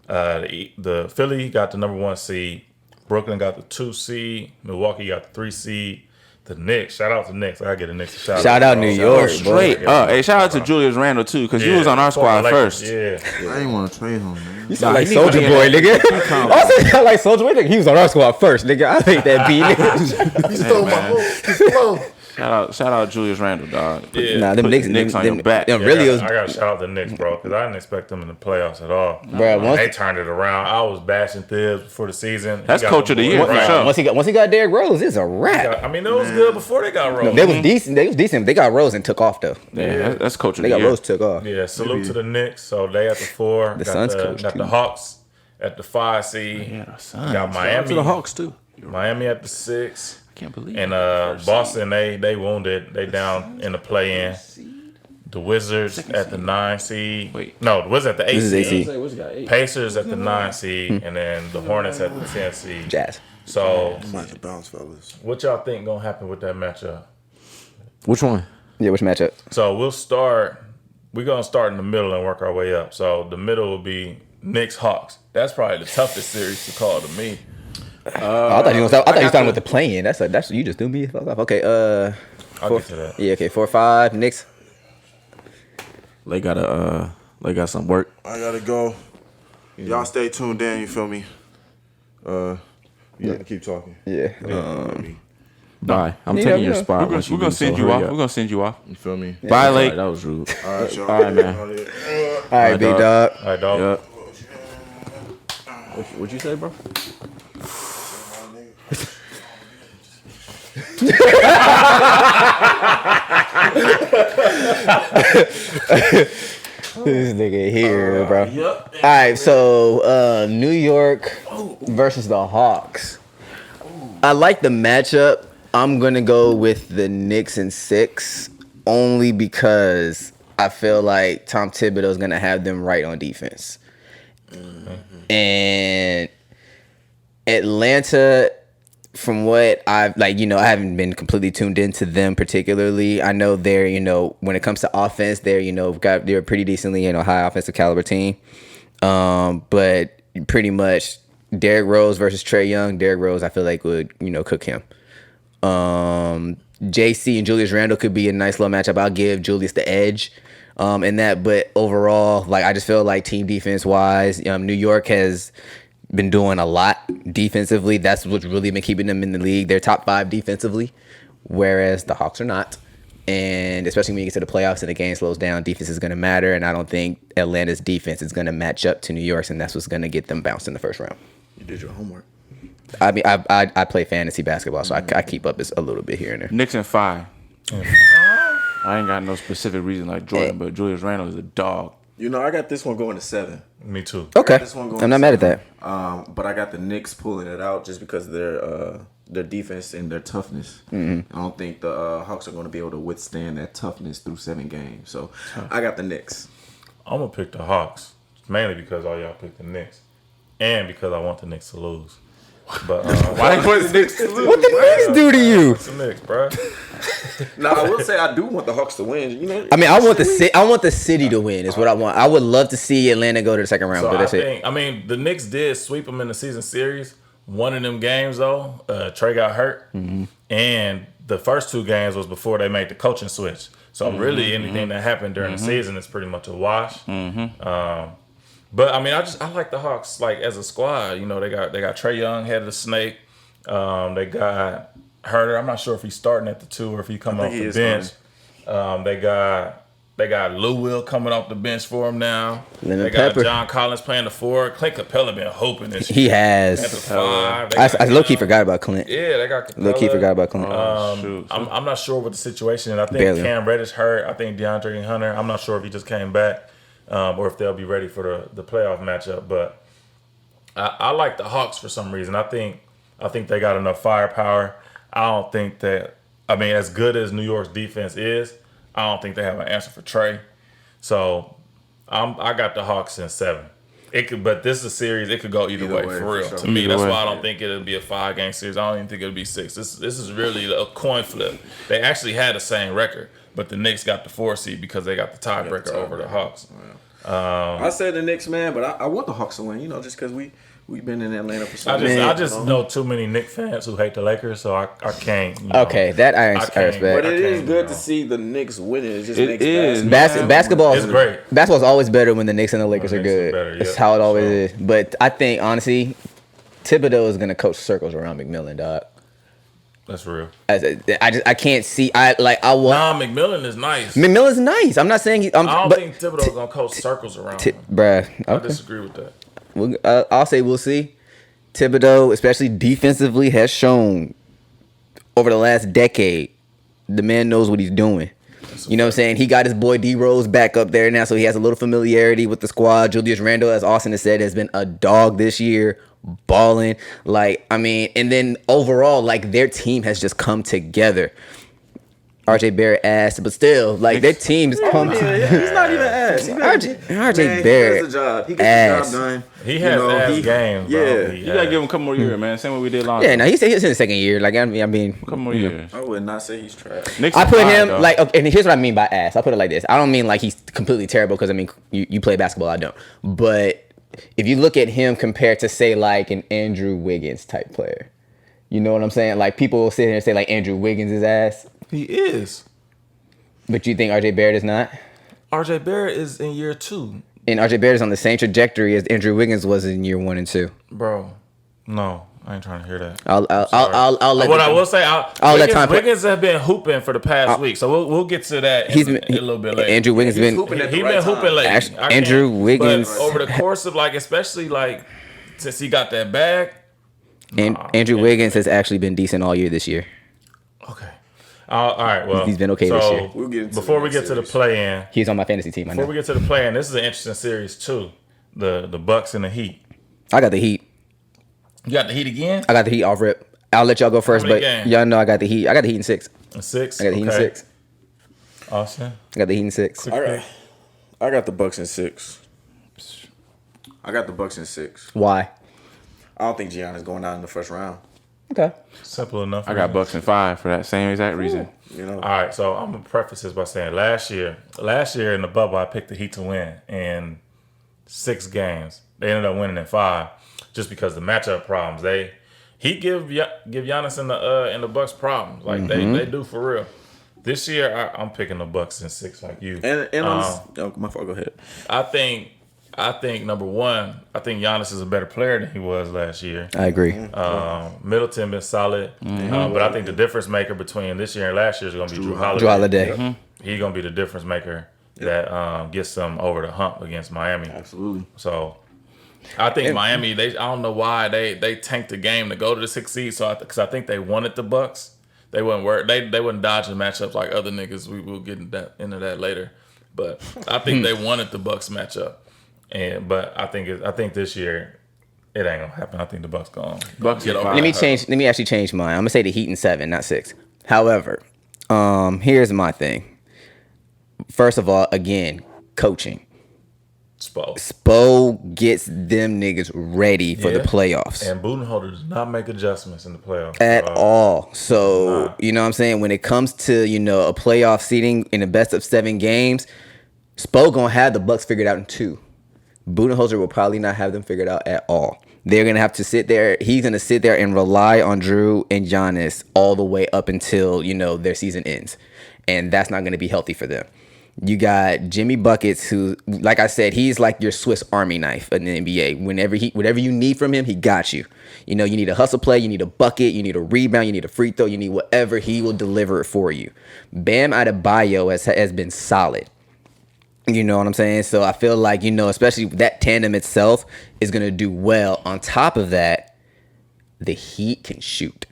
The Philly got the number 1 seed. Brooklyn got the 2 seed. Milwaukee got the 3 seed. The Knicks, shout out to Knicks. I gotta get the Knicks a shout out. Shout out New York, Straight up. Hey, shout out to Julius Randle, too, because you was on our squad first. Yeah. I ain't want to trade him, man. You sound like he need to Soldier be Boy, in nigga. Also, you sound like Soldier Boy. Nigga. He was on our squad first, nigga. I think that beat nigga. He stole my move. Shout out Julius Randle, dog. Yeah. Nah, them Put Knicks, the Knicks on your back. Them Yeah, really was, I gotta shout out the Knicks, bro, because I didn't expect them in the playoffs at all. bro. Once, They turned it around. I was bashing Thibs before the season. That's He got coach of the them year, boys for right. sure. once he got Derrick Rose, it's a wrap. I mean, it was good before they got Rose. They was decent. They was decent. They got Rose and took off though. Yeah, that's coach of They the got year. Rose took off. Yeah, salute to the Knicks. So they at the 4. The Suns coach, got too. the Hawks at the 5 seed. Yeah, the Suns. Got Miami. To the Hawks too. Miami at the 6. I can't believe And it. Boston, they wounded. They down in the play-in. The Wizards at the 9 seed. Wait. No, the Wizards at the 8 This is seed. 8 What's got 8? Pacers at the 9 seed. And then the Hornets at the 10 seed. Jazz. So Might have bounced, fellas. what y'all think gonna happen with that matchup? Which one? Yeah, which matchup? So we're gonna start in the middle and work our way up. So the middle will be Knicks Hawks. That's probably the toughest series to call to me. Oh, I thought you was starting with the play-in. That's you just threw me the fuck off. Okay, I'll get to that. yeah, okay, 4-5 Knicks. They got some work. I gotta go. Y'all stay tuned in, you feel me? You have to keep talking. Yeah. Bye. I'm Yeah, taking yeah. your spot. We're gonna send you off. We're gonna send you off. You feel me? Bye, Lake. That was rude. All right, y'all. All right, man. All right, big dog. All right, dog. Yep. What'd you say, bro? This nigga here, bro. All right, so New York versus the Hawks. I like the matchup. I'm gonna go with the Knicks in 6, only because I feel like Tom Thibodeau is gonna have them right on defense, and Atlanta. From what I've I haven't been completely tuned into them particularly. I know they're, when it comes to offense, they're a pretty decently, high offensive caliber team. But pretty much Derrick Rose versus Trae Young. Derrick Rose, I feel like would, cook him. JC and Julius Randle could be a nice little matchup. I'll give Julius the edge in that. But overall, I just feel like team defense wise, New York has been doing a lot defensively. That's what's really been keeping them in the league. They're top 5 defensively, whereas the Hawks are not. And especially when you get to the playoffs and the game slows down, defense is going to matter. And I don't think Atlanta's defense is going to match up to New York's, and that's what's going to get them bounced in the first round. You did your homework. I mean, I play fantasy basketball, so I keep up a little bit here and there. Knicks in 5. I ain't got no specific reason like Jordan, but Julius Randle is a dog. I got this one going to 7. Me too. Okay, This one going I'm not mad at that. But I got the Knicks pulling it out just because of their defense and their toughness. I don't think the Hawks are going to be able to withstand that toughness through 7 games. So I got the Knicks. I'm gonna pick the Hawks mainly because all y'all picked the Knicks, and because I want the Knicks to lose. But Why they put the Knicks to lose? What the Knicks do to you? it's the Knicks, bro. Now I will say I do want the Hawks to win. You know, I mean, I want the city to win. Is what I want. I would love to see Atlanta go to the second round, So but that's it. I mean, the Knicks did sweep them in the season series. One of them games though, Trey got hurt, and the first 2 games was before they made the coaching switch. So really, anything that happened during the season is pretty much a wash. But I mean, I like the Hawks like as a squad. You know, they got Trey Young, head of the snake. They got Herter. I'm not sure if he's starting at the 2 or if he come off the bench. They got Lou Will coming off the bench for him now. They got Pepper. John Collins playing the 4. Clint Capella been hoping this year. He has. At the 5. I low key forgot about Clint. Yeah, they got Capella. Low key forgot about Clint. I'm not sure what the situation is. I think Barely. Cam Reddish hurt. I think DeAndre Hunter. I'm not sure if he just came back or if they'll be ready for the playoff matchup. But I like the Hawks for some reason. I think they got enough firepower. I don't think that. I mean, as good as New York's defense is, I don't think they have an answer for Trey. So I got the Hawks in 7. But this is a series. It could go either way for real. sure. To me, Either that's way. why I don't think it'll be a 5-game series. I don't even think it'll be 6. This is really a coin flip. They actually had the same record, but the Knicks got the 4 seed because they got the tiebreaker over the Hawks. I said the Knicks, man, but I want the Hawks to win. You know, just because we've been in Atlanta for so long. I just know too many Knicks fans who hate the Lakers, so I can't. You know, Okay, that I can't. respect. But it is can't, good you to know. see the Knicks winning. It just It makes is. Basketball It's great. Basketball's always better when the Knicks and the Lakers are Knicks are good. better, That's yeah, how it for always sure. is. But I think honestly, Thibodeau is gonna coach circles around McMillan, dog. That's real. I can't see. I want. Nah, McMillan is nice. McMillan's nice. I'm not saying he. I don't but, think Thibodeau's gonna coach circles around him. bruh. I Okay. disagree with that. I'll say we'll see. Thibodeau, especially defensively, has shown over the last decade, the man knows what he's doing. You know what I'm saying? He got his boy D Rose back up there now, so he has a little familiarity with the squad. Julius Randle, as Austin has said, has been a dog this year, balling. Like, I mean, and then overall, like, their team has just come together. RJ Barrett asked, but still, like, their team has come together. He's not even ass. RJ Barrett He does the job. He gets ass. the job done. He has ass games. Bro. Yeah. He You gotta has. give him a couple more years, man. Same way we did last Yeah, time. no, he's in his second year. Like, I mean, A couple more years. I would not say he's trash. Knicks I is put fine, him though. like, okay, and here's what I mean by ass. I put it like this. I don't mean like he's completely terrible because I mean you play basketball. I don't. But if you look at him compared to say like an Andrew Wiggins type player, you know what I'm saying? Like people will sit here and say like Andrew Wiggins is ass, He is. but you think RJ Barrett is not? RJ Barrett is in year 2. And RJ Barrett is on the same trajectory as Andrew Wiggins was in year 1 and 2. Bro, no, I ain't trying to hear that. I'll let. What I will say, let time play. Wiggins have been hooping for the past week, so we'll get to that He's in been, a little bit later. Andrew Wiggins He's been. hooping at the He right been time. hooping late. Actually, I can't- Andrew Wiggins- but over the course of like, especially like since he got that bag. And Andrew Wiggins has actually been decent all year this year. Okay. All right. Well, He's been okay this year. We'll get into before the we get next to the series. play-in, He's on my fantasy team. I before know. we get to the play-in, this is an interesting series too. The Bucks and the Heat. I got the Heat. You got the Heat again? I got the Heat off rip. I'll let y'all go first, many but games? y'all know I got the Heat. I got the Heat in 6. A 6. I got the Heat in Okay. 6. Awesome. I got the Heat in 6. All right. I got the Bucks in 6. I got the Bucks in 6. Why? I don't think Giannis going out in the first round. Okay. Simple enough. I got Bucks in 5 for that same exact reason. You know, All right, so I'm gonna preface this by saying last year in the bubble, I picked the Heat to win in 6 games. They ended up winning in 5, just because the matchup problems. He give Giannis and the Bucks problems, like they do for real. This year, I'm picking the Bucks in 6, like you. and oh, my fault. Go ahead. I think number one, I think Giannis is a better player than he was last year. I agree. Middleton been solid, but I think the difference maker between this year and last year is going to be Drew Holiday. Drew Holiday. He's going to be the difference maker that gets them over the hump against Miami. Absolutely. So I think Miami, I don't know why they tanked the game to go to the 6th seed. So because I think they wanted the Bucks, they wouldn't work. They wouldn't dodge the matchups like other niggas. We will get into that later. But I think they wanted the Bucks matchup. But I think this year it ain't gonna happen. I think the Bucks gonna Bucks get in over. 5. Let me actually change mine. I'm gonna say the Heat in 7, not 6. However, here's my thing. First of all, again, coaching. Spo gets them niggas ready for the playoffs. And Budenholzer does not make adjustments in the playoffs At all. So, you know what I'm saying? When it comes to, a playoff seeding in the best of 7 games, Spo gonna have the Bucks figured out in 2. Budenholzer will probably not have them figured out at all. They're gonna have to sit there. He's gonna sit there and rely on Drew and Giannis all the way up until, their season ends. And that's not gonna be healthy for them. You got Jimmy Buckets, who, like I said, he's like your Swiss Army knife in the NBA. Whatever you need from him, he got you. You need a hustle play, you need a bucket, you need a rebound, you need a free throw, you need whatever. He will deliver it for you. Bam Adebayo has been solid. You know what I'm saying? So I feel like, especially that tandem itself is going to do well. On top of that, the Heat can shoot.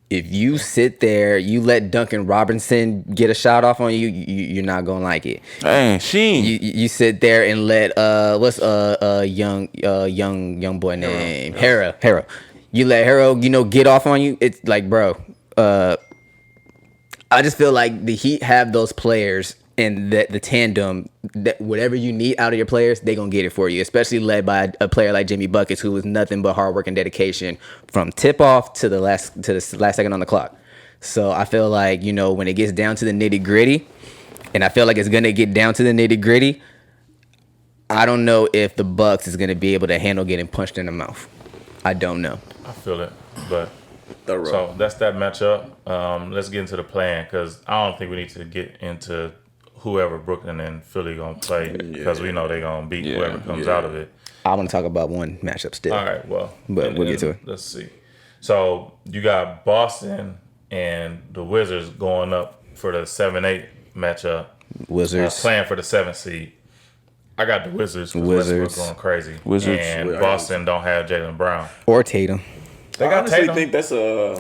If you sit there, you let Duncan Robinson get a shot off on you, you're not gonna like it. Hey, Sheen. You sit there and let what's young boy name Hero. You let Hero get off on you. It's like, bro. I just feel like the Heat have those players and that the tandem, that whatever you need out of your players, they gonna get it for you. Especially led by a player like Jimmy Buckets, who was nothing but hard work and dedication from tip off to the last second on the clock. So I feel like when it gets down to the nitty gritty, and I feel like it's gonna get down to the nitty gritty, I don't know if the Bucks is gonna be able to handle getting punched in the mouth. I don't know. I feel it, but. So that's that matchup. Let's get into the plan, because I don't think we need to get into whoever Brooklyn and Philly gonna play, because we know they're gonna beat whoever comes out of it. I want to talk about one matchup still. All right, well, but we'll get to it. Let's see. So you got Boston and the Wizards going up for the 7-8 matchup. Wizards playing for the 7th seed. I got the Wizards. Westbrook going crazy. Wizards. And Boston don't have Jaylen Brown or Tatum. They got Tatum. Think that's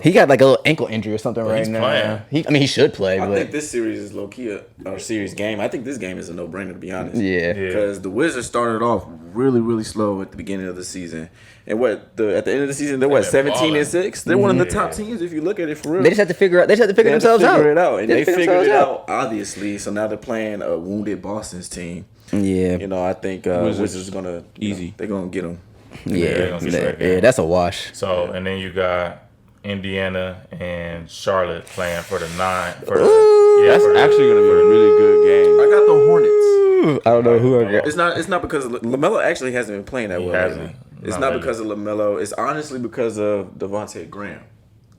he got like a little ankle injury or something right now. Playing. He should play. I think this series is low key our series game. I think this game is a no brainer, to be honest. Yeah. Because the Wizards started off really, really slow at the beginning of the season, and at the end of the season they're 17-6. They're one of the top teams if you look at it for real. They just have to figure themselves out. Figure it out, and they figured it out obviously. So now they're playing a wounded Boston's team. Yeah. I think Wizards are gonna easy. They're gonna get them. Yeah, that's a wash. So and then you got Indiana and Charlotte playing for the 9. That's actually going to be a really good game. I got the Hornets. I don't know who I got. It's not because LaMelo actually hasn't been playing that well. Hasn't. It's not because of LaMelo. It's honestly because of Devontae Graham.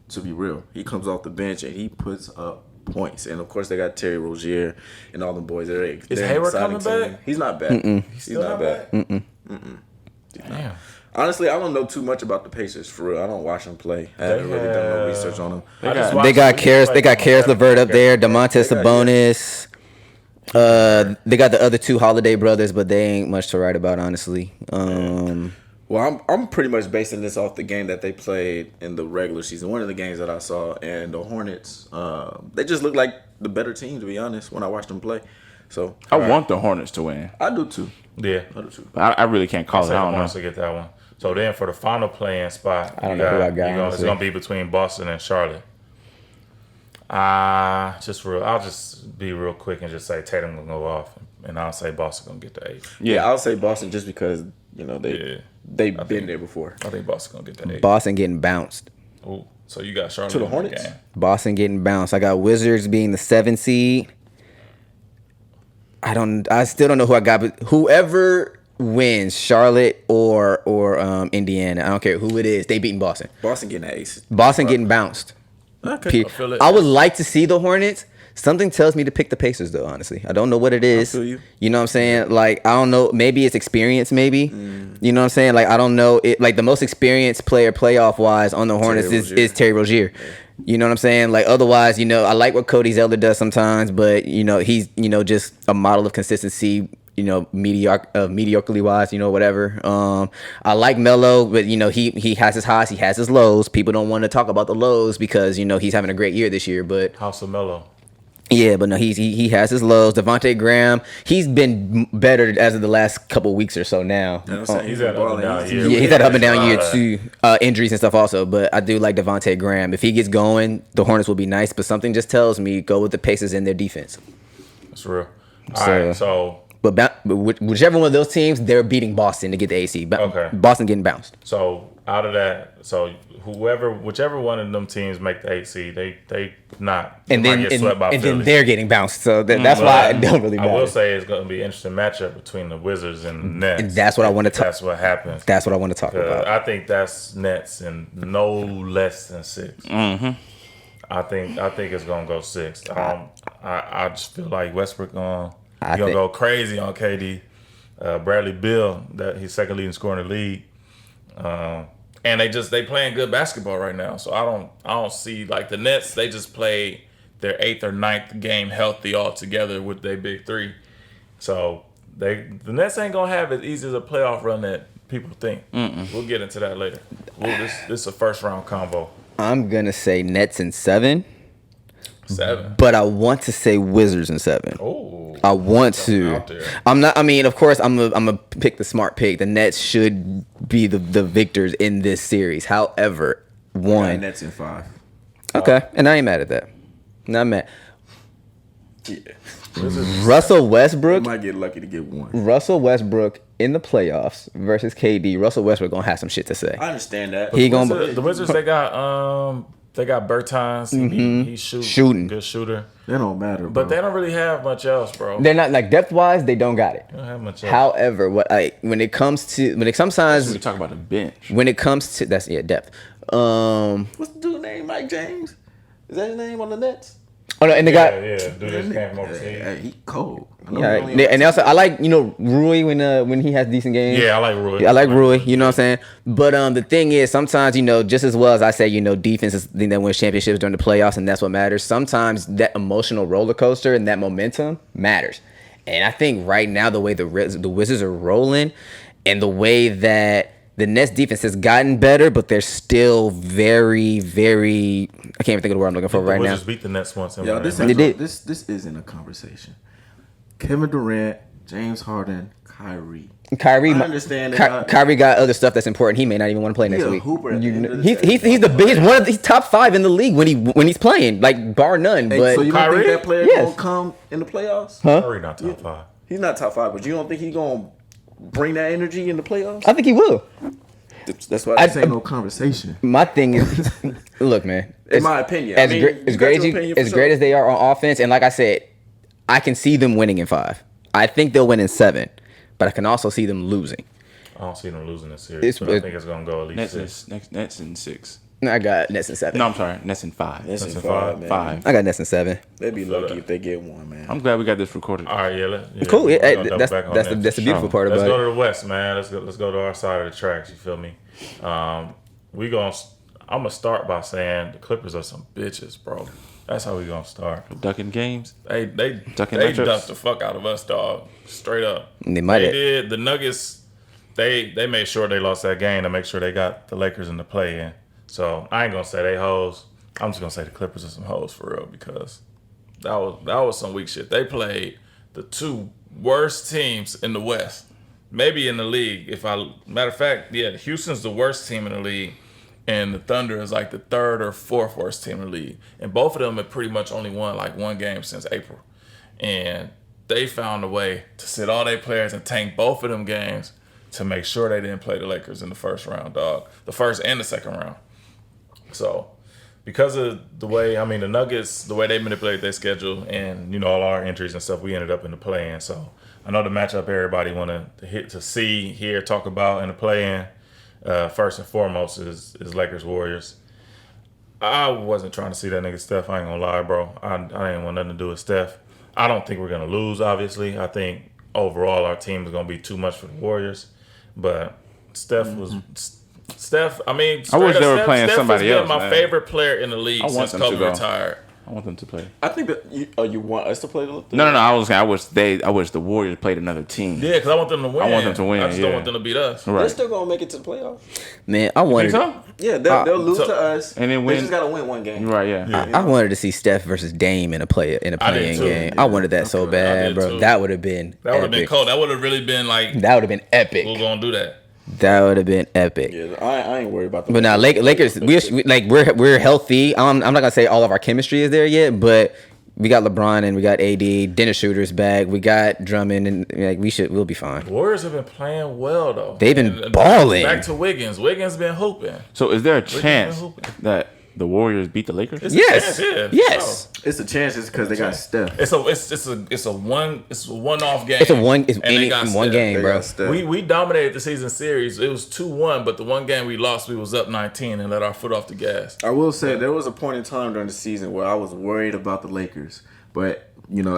To be real, he comes off the bench and he puts up points. And of course, they got Terry Rozier and all the boys. Is Hayward coming back? He's not back. He's not back. Damn. Honestly, I don't know too much about the Pacers for real. I don't watch them play. I haven't really done no research on them. They got Karis LeVert up there, Domantas Sabonis. They got the other 2 Holiday brothers, but they ain't much to write about, honestly. Well, I'm pretty much basing this off the game that they played in the regular season. One of the games that I saw, and the Hornets, they just look like the better team, to be honest, when I watched them play. So I want the Hornets to win. I do too. Yeah, I do too. But I really can't call it. I don't know. To get that one. So then for the final playing spot, I don't know who I got. It's gonna be between Boston and Charlotte. I'll just be real quick and just say Tatum gonna go off, and I'll say Boston gonna get the 8. Yeah, I'll say Boston just because they've been there before. I think Boston gonna get the 8. Boston getting bounced. Ooh, so you got Charlotte to the in Hornets. game. Boston getting bounced. I got Wizards being the 7 seed. I still don't know who I got, but whoever wins, Charlotte or Indiana, I don't care who it is, they beating Boston. Boston getting an ace. Boston getting bounced. Okay. I would like to see the Hornets. Something tells me to pick the Pacers, though, honestly. I don't know what it is. I feel you. You know what I'm saying? Like, I don't know. Maybe it's experience, maybe. You know what I'm saying? Like, I don't know. Like, the most experienced player playoff-wise on the Hornets is Terry Rozier. You know what I'm saying? Like, otherwise, I like what Cody Zeller does sometimes, but, he's, just a model of consistency, mediocrely wise, whatever. I like Melo, but, he has his highs, he has his lows. People don't want to talk about the lows because, he's having a great year this year, but. House of Melo. Yeah, but no, he has his lows. Devontae Graham, he's been better as of the last couple weeks or so now. He's had up and down year. Yeah, he's had up and down year too. Injuries and stuff also, but I do like Devontae Graham. If he gets going, the Hornets will be nice, but something just tells me go with the Pacers in their defense. That's real. All right, so but whichever one of those teams, they're beating Boston to get the AC. Okay. Boston getting bounced. So out of that, so whichever one of them teams make the 8 seed, they not And might then get swept by and Philly. then they're getting bounced. So that's why I don't really matter. I will say it's going to be an interesting matchup between the Wizards and the Nets. And that's what I want to talk. That's what happens. That's what I want to talk about. I think that's Nets in no less than 6. Mm-hmm. I think it's gonna go 6. I just feel like Westbrook gonna go crazy on KD. Bradley Beal, that he's second leading scorer in the league, and they playing good basketball right now. So I don't see like the Nets. They just played their 8th or 9th game healthy all together with their big 3. So the Nets ain't gonna have as easy as a playoff run that people think. We'll get into that later. This is a first round convo. I'm gonna say Nets in 7. 7. But I want to say Wizards in 7. Oh, I want to. out there. I'm not. I mean, of course, I'm a pick the smart pick. The Nets should be the victors in this series. However, one Nets in 5. Okay, and I ain't mad at that. Not mad. Yeah. Russell They Westbrook. might get lucky to get 1. Russell Westbrook in the playoffs versus KD. Russell Westbrook gonna have some shit to say. I understand that. He gonna. The Wizards they got Bertans. He's Shooting. good shooter. That don't matter, bro. But they don't really have much else, bro. They're not like depth wise. They don't got it. They don't have much else. However, when it comes to sometimes We talk about the bench. when it comes to depth. What's the dude name? Mike James? Is that his name on the Nets? Oh no, and the guy. Yeah, dude, this came from overseas. Hey, he cold. I know Yeah, he only and also I like Rui when he has decent games. Yeah, I like Rui. I like Rui. You know what I'm saying? But the thing is, sometimes just as well as I say, defense is the thing that wins championships during the playoffs, and that's what matters. Sometimes that emotional roller coaster and that momentum matters. And I think right now the way the Wizards are rolling, and the way that the Nets defense has gotten better, but they're still very, very. I can't even think of the word I'm looking for right the now. Wizards beat the Nets once. Yo, this isn't a conversation. Kevin Durant, James Harden, Kyrie. Kyrie, I understand Kyrie got other stuff that's important. He may not even want to play next a week. hooper at the end of the He's the biggest. He's top 5 in the league when he's playing, like bar none. Hey, But so you don't Kyrie? think that player Yes. gonna come in the playoffs? Curry not top 5. He's not top 5, but you don't think he's gonna bring that energy in the playoffs? I think he will. That's why this ain't no conversation. My thing is, look, man. In my opinion, as I mean, great you as got great your opinion for as sure. great as they are on offense, and like I said, I can see them winning in 5. I think they'll win in 7, but I can also see them losing. I don't see them losing this series, but I think it's gonna go at least 6. Nets in 6. I got Nets in 7. No, I'm sorry. Nets in 5. That's That's in a 5. 5, man. 5. I got Nets in 7. They'd be lucky if they get 1, man. I'm glad we got this recorded. All right, yeah. Cool. we're Yeah, gonna double that's back on that's that. the beautiful part Let's about go it. to the West, man. Let's go to our side of the tracks. You feel me? I'm gonna start by saying the Clippers are some bitches, bro. That's how we gonna start. Ducking games. They Ducking they matchups. dunked the fuck out of us, dog. Straight up. They might have. did. The Nuggets. They made sure they lost that game to make sure they got the Lakers in the play-in. So I ain't gonna say they hoes. I'm just gonna say the Clippers are some hoes for real because that was some weak shit. They played the 2 worst teams in the West, maybe in the league. Matter of fact, yeah, Houston's the worst team in the league, and the Thunder is like the 3rd or 4th worst team in the league. And both of them have pretty much only won like 1 game since April, and they found a way to sit all their players and tank both of them games to make sure they didn't play the Lakers in the first round, dog. The first and the second round. So, because of the Nuggets, the way they manipulated their schedule and, all our injuries and stuff, we ended up in the play-in. So, I know the matchup everybody want to see, hear, talk about in the play-in, first and foremost is Lakers Warriors. I wasn't trying to see that nigga Steph. I ain't gonna lie, bro. I didn't want nothing to do with Steph. I don't think we're gonna lose, obviously. I think overall our team is gonna be too much for the Warriors. But Steph was Steph. I mean, I wish they were Steph, playing Steph somebody has else, been my man. favorite player in the league I want since them to Kobe go. retired. I want them to play. I think that you want us to play the No. I wish the Warriors played another team. Yeah, because I want them to win. I want them to win, I just yeah. don't want them to beat us. They're Right. still gonna make it to the playoffs. Man, I wanted. Think so? Yeah, they'll lose so- to us, and then They win- just gotta win 1 game. Right. Yeah. I wanted to see Steph versus Dame in a I did play-in too. game. I wanted that so I bad, did bro. too. That would have been. That would have been epic. cold. That would have really been like, That would have been epic. we're gonna do that. That would have been epic. Yeah, I ain't worried about the. But now Lakers, we're healthy. I'm not gonna say all of our chemistry is there yet, but We got LeBron and we got AD. Dennis Schroeder's back. We got Drummond, and like we'll be fine. Warriors have been playing well though. They've been balling. Back to Wiggins. Wiggins been hooping. So is there a chance that the Warriors beat the Lakers? It's Yes. a chance, yeah, Yes. sure. It's a chance just because they got Steph. It's a one-off game. It's and they got one Steph. game, They bro. got Steph. We dominated the season series. It was 2-1, but the one game we lost, we was up 19 and let our foot off the gas. I will say there was a point in time during the season where I was worried about the Lakers, but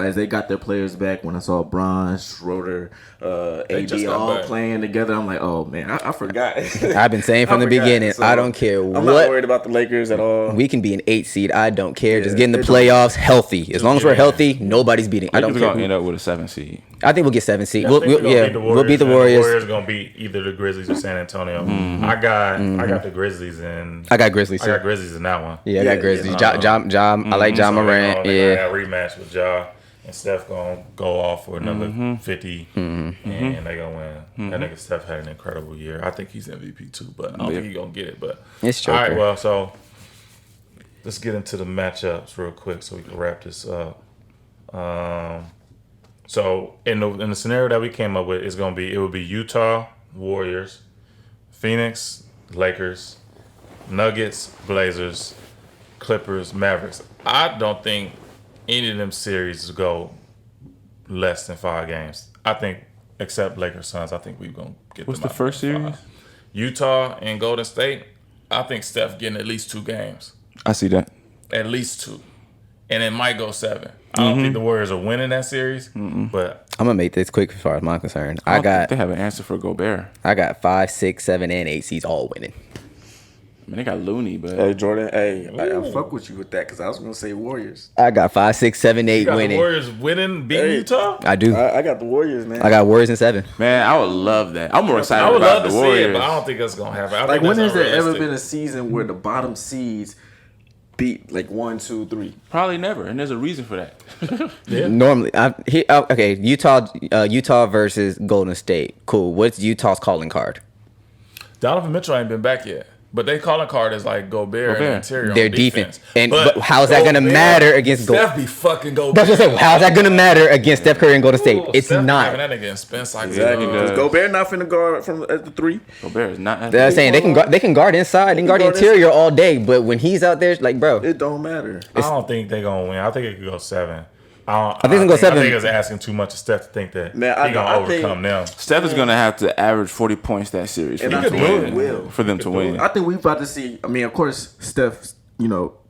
as they got their players back, when I saw Bron, Schroeder, AD just got all back. playing together, I'm like, oh man, I forgot. I've been saying from the beginning, So, I don't care I'm not what. worried about the Lakers at all. We can be an 8 seed. I don't care. Just Yeah, get in the it don't- playoffs healthy. As long as we're Yeah. healthy, nobody's beating. I don't Lakers care. gonna end up with a 7 seed. I think we'll get 7 seed. I We'll think we're gonna beat the we'll beat the and Warriors. The Warriors gonna beat either the Grizzlies or San Antonio. I got the Grizzlies and I got Grizzlies. I Too. got Grizzlies in that one. Yeah, I Yeah, got Grizzlies. yeah. I like John So Morant. they Yeah. got a rematch with Ja, and Steph gonna go off for another 50, and they gonna win. That nigga Steph had an incredible year. I think he's MVP too, but I don't think he's gonna get it. But It's all right, Joker. well, so let's get into the matchups real quick so we can wrap this up. So in the scenario that we came up with, it would be Utah Warriors, Phoenix Lakers, Nuggets Blazers, Clippers Mavericks. I don't think any of them series go less than 5 games. I think, except Lakers Suns, I think we're gonna get. What's them the out first in 5. series? Utah and Golden State. I think Steph getting at least 2 games, I see that. at least 2, and it might go 7. I don't think the Warriors are winning that series, but I'm gonna make this quick as far as I'm concerned. I I don't think got they have an answer for Gobert. 5, 6, 7, and 8 seeds all winning. I mean, they got Looney, but Hey Jordan, I fuck with you with that because I was gonna say Warriors. I got 5, 6, 7, 8 you got the winning. Warriors beating Utah. I do. I got the Warriors, man. I got Warriors in 7. man, I would love that. I'm more excited I would about love to the see Warriors. it, but I don't think that's gonna happen. I Like, think when that's has there ever unrealistic. been a season where the bottom seeds beat like 1, 2, 3? Probably never, and there's a reason for that. Normally, okay. Utah versus Golden State. Cool. What's Utah's calling card? Donovan Mitchell ain't been back yet. But they calling card is like Gobert and interior. Their on defense. defense. But how's that gonna matter against Steph be fucking Gobert. That's what I'm saying. How's that gonna matter against Steph Curry and Golden State? Ooh, It's Steph not. having that nigga in Spence like Exactly, that. does. Gobert not finna guard from at the 3. Gobert is not. They're saying they can guard inside, they can guard the guard interior all day, but when he's out there, like bro, It don't matter. I don't think they gonna win. I think it could go 7. I think it's gonna go 7. I think it's asking too much of Steph to think that Man, he gonna I think- overcome them. Steph is gonna have to average 40 points that series for And them I to think win. he will. For them to win. I think we about to see. I mean, of course, Steph,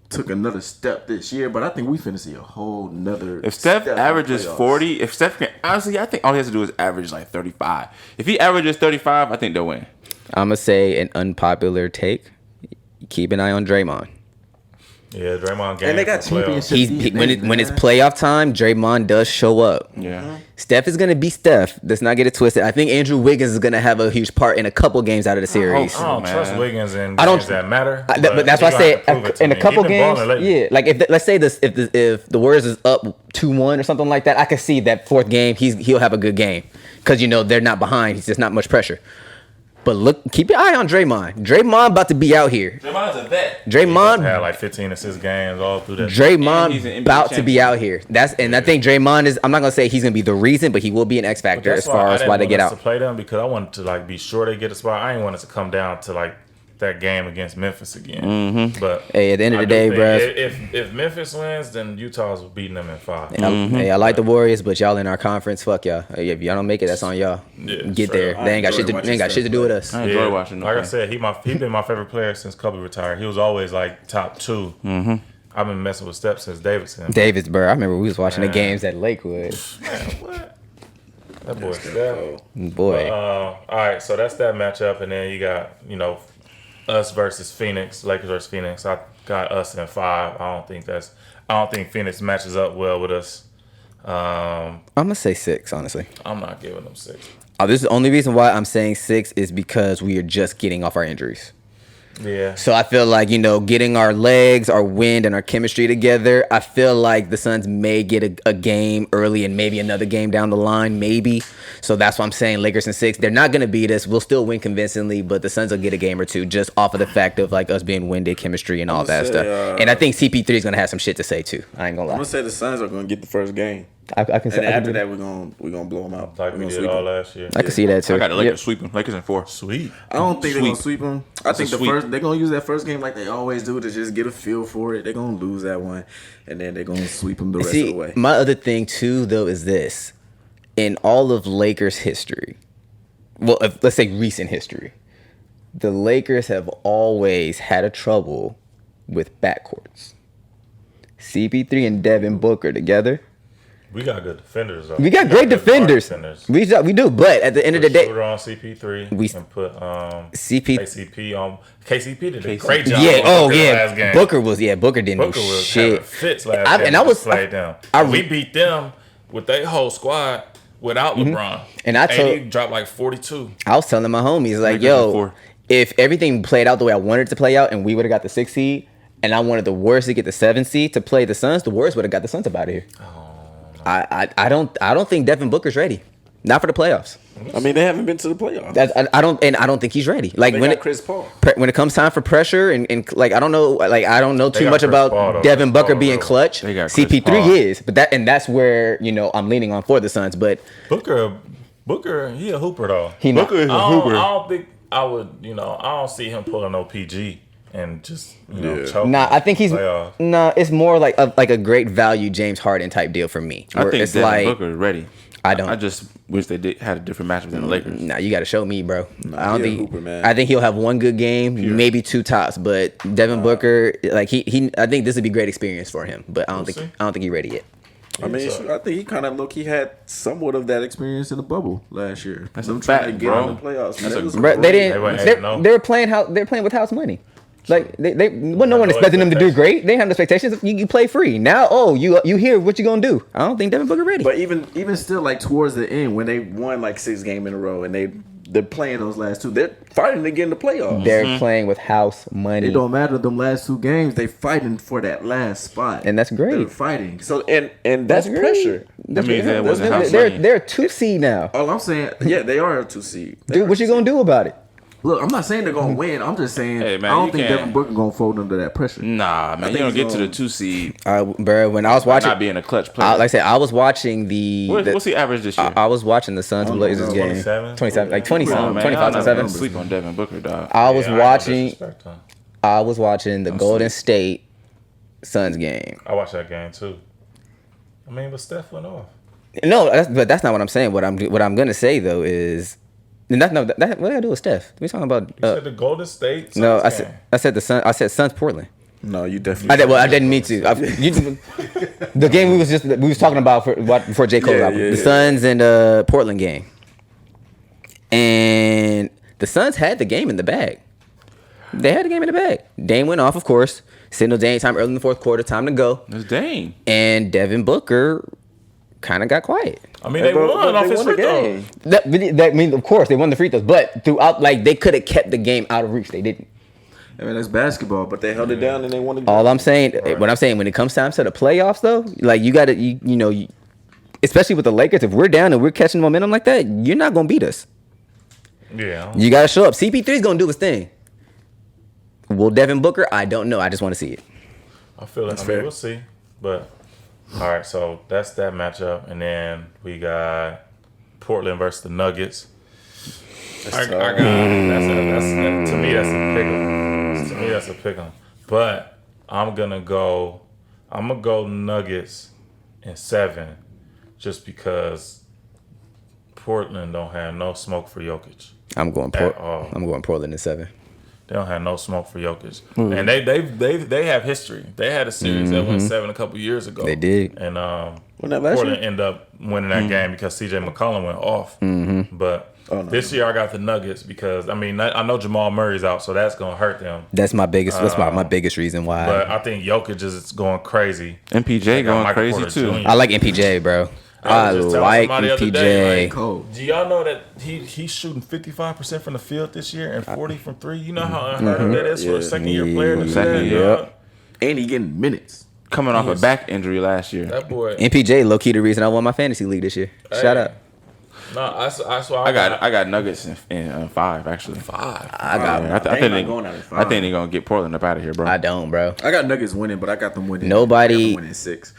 took another step this year, but I think we finna see a whole nother. If Steph step in the averages playoffs. 40, if Steph can honestly, I think all he has to do is average like 35. If he averages 35, I think they'll win. I'm gonna say an unpopular take. Keep an eye on Draymond. Yeah, Draymond game. and they got for playoffs. championship. When it's playoff time, Draymond does show up. Yeah. Steph is gonna be Steph. Let's not get it twisted. I think Andrew Wiggins is gonna have a huge part in a couple games out of the series. I don't man. trust Wiggins in I don't- games that matter. But that's he why I gonna say have to prove it to in a me. couple He been games, balling lately. yeah. Like let's say this, if the Warriors is up 2-1 or something like that, I could see that 4th game he'll have a good game because they're not behind. He's just not much pressure. But keep your eye on Draymond. Draymond about to be out here. Draymond's a vet. He Draymond had like 15 assist games all through that. And he's an Draymond NBA about to be champion. out here. I think Draymond is. I'm not gonna say he's gonna be the reason, but he will be an X factor That's as far I as didn't why they want get us out. to play them because I wanted to be sure they get a spot. I didn't want it to come down to that game against Memphis again. But Hey, at the end of I the do day, think bruh. if Memphis wins, then Utah's beating them in 5. Hey, I like the Warriors, but y'all in our conference, fuck y'all. Hey, if y'all don't make it, that's on y'all. Yeah, Get straight there. up. They ain't got enjoy shit. They ain't got shit to do with us. I enjoy watching them. Like I play. said, he been my favorite player since Kobe retired. He was always top 2. I've been messing with Steph since Davidson. Davis, bro. I remember we was watching the Man. games at Lakewood. Man, what? That boy Steph. Boy, All right, so that's that matchup, and then you got us versus Phoenix, Lakers versus Phoenix. I got us in 5. I don't think Phoenix matches up well with us. I'm gonna say 6. Honestly, I'm not giving them 6. this is the only reason why I'm saying 6 is because we are just getting off our injuries. Yeah. So I feel like, getting our legs, our wind, and our chemistry together, I feel like the Suns may get a game early and maybe another game down the line, maybe. So that's why I'm saying Lakers in 6. They're not going to beat us. We'll still win convincingly, but the Suns will get a game or two just off of the fact of like us being winded, chemistry, and all that stuff. And I think CP3 is going to have some shit to say too. I ain't going to lie. I'm going to say the Suns are going to get the first game. I can say, and after that, we're gonna blow them out. Like we did all last year. I can see that too. I got the Lakers sweeping. Lakers in 4. Sweet. I don't think they're gonna sweep them. I think sweep. they're gonna use that first game like they always do to just get a feel for it. They're gonna lose that one, and then they're gonna sweep them the rest of the way. My other thing too, though, is this: in all of Lakers history, well, let's say recent history, the Lakers have always had a trouble with backcourts. CP3 and Devin Booker together. We got good defenders, though. We got great good defenders. defenders. We do, but at the end of the day, Shooter on CP3. we can put CP KCP on. KCP did a great job. Yeah, on Booker last game. Booker didn't Booker do was shit. having fits last game. And I was played them. We beat them with their whole squad without LeBron. And I told- AD dropped like 42. I was telling my homies like, Lakers in 4. if everything played out the way I wanted it to play out, and we would have got the 6 seed, and I wanted the Warriors to get the 7 seed to play the Suns, the Warriors would have got the Suns up out of here. I don't think Devin Booker's ready. Not for the playoffs. I mean, they haven't been to the playoffs. I don't think he's ready. Like They when got it Chris Paul. when it comes time for pressure and like I don't know too got much Chris about Paul, though. Devin Chris Booker Paul, being though. clutch. They got Chris CP3 Paul. is, but that's where I'm leaning on for the Suns. But Booker, he a hooper though. he not. Booker is a I hooper. don't think I would. I don't see him pulling no PG and just choke. Nah, I think he's playoff. It's more like a great value James Harden type deal for me. I where think it's Devin like Booker is ready. I don't. I just wish they had a different matchup than the Lakers. Nah, you got to show me, bro. I don't he a think. hooper, man. I think he'll have one good game, maybe 2 tops. But Devin Booker, like he, I think this would be a great experience for him. But I don't think he's ready yet. I mean, I think he kind of low-key had somewhat of that experience in the bubble last year. That's Them a trying fact, to get bro. in the playoffs. That's man. a It was Bro, they great. didn't. They were playing with house money. Like they wasn't no one No expecting them to do expectations. great. They didn't have no expectations. You play free now. You here? What you gonna do? I don't think Devin Booker ready. But even still, like towards the end, when they won like 6 games in a row, and they're playing those last 2, they're fighting to get in the playoffs. They're playing with house money. It don't matter them last 2 games. They fighting for that last spot, And that's great. They're fighting. So and that's great. pressure. That means that wasn't house They're money. they're a 2 seed now. All I'm saying, yeah, they are a 2 seed. Dude, what you gonna do about it? Look, I'm not saying they're gonna win. I'm just saying Hey, man, I don't you think can't- Devin Booker gonna fold under that pressure. Nah, man, you think don't he's get to the gonna- 2 seed Bro, when I was watching, not being a clutch player. like I said, I was watching What's the average this year? I was watching the Suns don't Blazers know, game. 27? 27, like 20 Come on, something, man. 25 Y'all to not 7. gonna sleep on Devin Booker, dog. I was Yeah, watching. disrespect him. I was watching the Golden State Suns game. I watched that game too. I mean, but Steph went off. No, but that's not what I'm saying. What I'm gonna say though is, and what did I do with Steph? We talking about? You said the Golden State. No, Suns game. I said the Sun. I said Suns Portland. No, you definitely. I didn't mean to. The game we was talking about before J. Cole album, the Suns and Portland game, and the Suns had the game in the bag. They had the game in the bag. Dame went off, of course. Signal Dame time early in the 4th quarter, time to go. It's Dame. And Devin Booker kind of got quiet. I mean, they won off his free throws. That means, of course, they won the free throws, but throughout, like, they could have kept the game out of reach. They didn't. I mean, that's basketball, but they held it down and they won the game. All I'm saying, what I'm saying, when it comes time to the playoffs, though, like, you got to, especially with the Lakers, if we're down and we're catching momentum like that, you're not going to beat us. Yeah. You got to show up. CP3's going to do his thing. Will Devin Booker? I don't know. I just want to see it. I feel it. I fair. mean, we'll see. But all right, so that's that matchup, and then we got Portland versus the Nuggets. I got that's to me that's a pick 'em. To me that's a pick 'em. But I'm gonna go Nuggets in 7, just because Portland don't have no smoke for Jokic. I'm going At all. Portland in 7. They don't have no smoke for Jokic, and they have history. They had a series that went 7 a couple years ago. They did. And that last Portland year? ended up winning that game because C.J. McCollum went off. But this year I got the Nuggets because I know Jamal Murray's out, so that's gonna hurt them. That's my biggest. That's my biggest reason why. But I think Jokic is going crazy. MPJ They got going Michael crazy Porter too. Jr. I like MPJ, bro. I was just telling like somebody the other MPJ. day, Cold. do y'all know that he's shooting 55% from the field this year and 40 from three? You know how unheard of that is for a second-year player to do Second that? year. dog? And he getting minutes. Coming off a back injury last year. That boy. MPJ, low key, the reason I won my fantasy league this year. Shout out. No, I swear I got Nuggets in 5 actually. 5. I got. I think They they not going out in 5. I think they're gonna get Portland up out of here, bro. I don't, bro. I got Nuggets winning, but I got them winning. Nobody- I got them winning 6.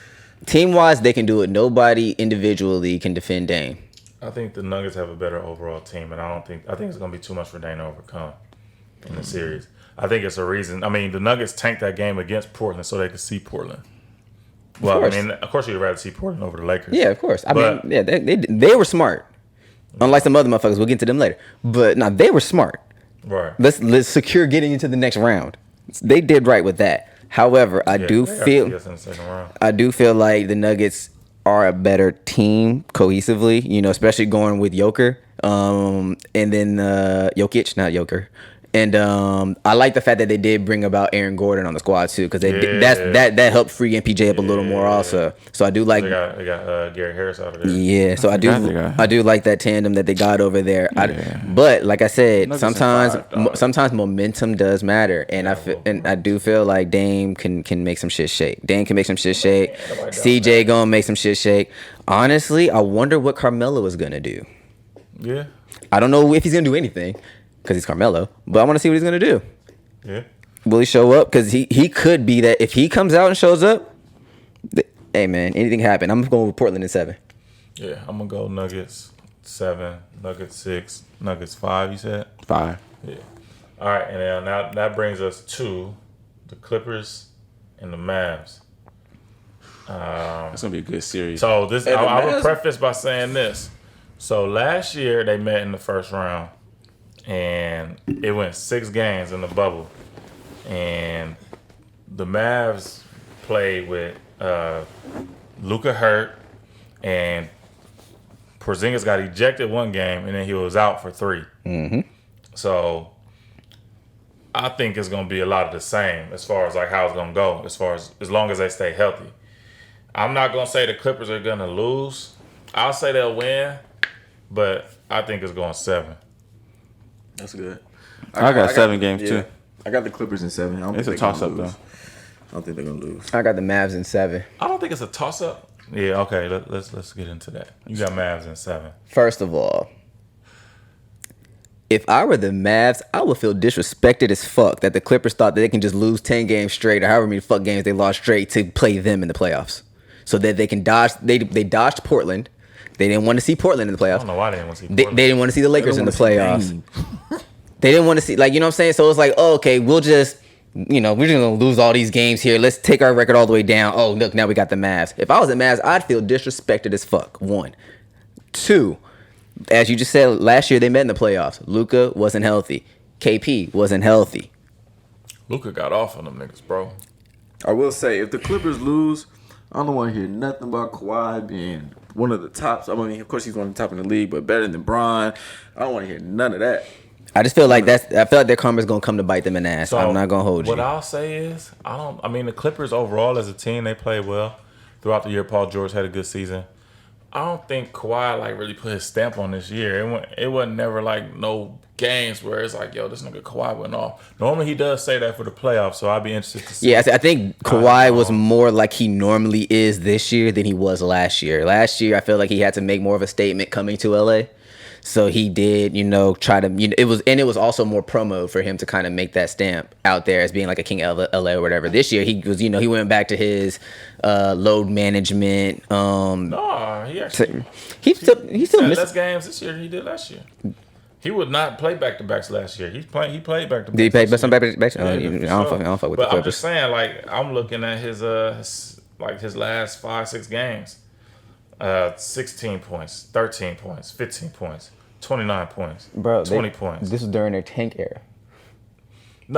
Team wise, they can do it. Nobody individually can defend Dame. I think the Nuggets have a better overall team, and I think it's going to be too much for Dane to overcome in the series. I think it's a reason. I mean, the Nuggets tanked that game against Portland so they could see Portland. Well, course. I mean, of course you'd rather see Portland over the Lakers. Yeah, of course. I But- mean, yeah, they were smart. Unlike some other motherfuckers, we'll get to them later. But no, they were smart. Right. Let's secure getting into the next round. They did right with that. However, I Yeah, do they gotta feel see us in the second round. I do feel like the Nuggets are a better team cohesively, you know, especially going with Joker. And then Jokic, not Joker. And I like the fact that they did bring about Aaron Gordon on the squad too, because that helped free MPJ up a little more also. So I do like They got Gary Harris out of there. yeah, so I forgot they got- do like that tandem that they got over there. Yeah. But like I said, Nuggets in sometimes 5, dog. sometimes momentum does matter, and Yeah, I do feel like Dame can make some shit shake. Dame can make some shit shake. nobody does CJ that. gonna make some shit shake. Honestly, I wonder what Carmelo is gonna do. Yeah. I don't know if he's gonna do anything because he's Carmelo, but I want to see what he's gonna do. Yeah. Will he show up? Because he could be that. If he comes out and shows up, hey man, anything can happen. I'm going with Portland in 7. Yeah. I'm going to go Nuggets 7, Nuggets 6, Nuggets 5, you said? 5. Yeah. All right. And then now that brings us to the Clippers and the Mavs. That's gonna be a good series. So this, And the I will Mavs- preface by saying this. So last year they met in the first round, and it went 6 games in the bubble, and the Mavs played with Luka hurt, and Porzingis got ejected one game, and then he was out for 3. Mm-hmm. So I think it's gonna be a lot of the same as far as like how it's gonna go, as long as they stay healthy. I'm not gonna say the Clippers are gonna lose. I'll say they'll win, but I think it's going 7. That's good. I got 7 games too. I got the Clippers in 7. I don't It's think a they're toss-up, gonna lose. though. I don't think they're gonna lose. I got the Mavs in 7. I don't think it's a toss up. Yeah, okay. Let's get into that. You got Mavs in 7. First of all, if I were the Mavs, I would feel disrespected as fuck that the Clippers thought that they can just lose 10 games straight or however many fuck games they lost straight to play them in the playoffs. So that they can dodge. They dodged Portland. They didn't want to see Portland in the I playoffs. don't know why they didn't want to see They Portland. didn't want to see the Lakers in the playoffs. Dame. They didn't want to see, like, you know what I'm saying? So it's like, oh, okay, we'll just, you know, we're just going to lose all these games here. Let's take our record all the way down. Oh, look, now we got the Mavs. If I was the Mavs, I'd feel disrespected as fuck. 1. 2, as you just said, last year they met in the playoffs. Luka wasn't healthy. KP wasn't healthy. Luka got off on them niggas, bro. I will say, if the Clippers lose, I don't want to hear nothing about Kawhi being one of the tops. I mean, of course, he's one of the top in the league, but better than Bron. I don't want to hear none of that. I just feel like I feel like their karma's going to come to bite them in the ass. So I'm not going to hold you. What I'll say is, I mean, the Clippers overall as a team, they played well throughout the year. Paul George had a good season. I don't think Kawhi like really put his stamp on this year. It wasn't never like no games where it's like, yo, this nigga Kawhi went off. Normally he does say that for the playoffs, so I'd be interested to see. Yeah, I think Kawhi was more like he normally is this year than he was last year. Last year, I feel like he had to make more of a statement coming to LA. So he did, you know, try to, you know, it was also more promo for him to kind of make that stamp out there as being like a king of LA or whatever. This year he was, you know, he went back to his load management. No, he actually He still had missed. less games this year than he did last year. He would not play back to backs last year. He played back to backs. Did he play some back? I don't fuck with the But I'm just Clippers. saying, like, I'm looking at his last 5-6 games. 16 points, 13 points, 15 points, 29 points, Bro, 20 points. This was during their tank era. We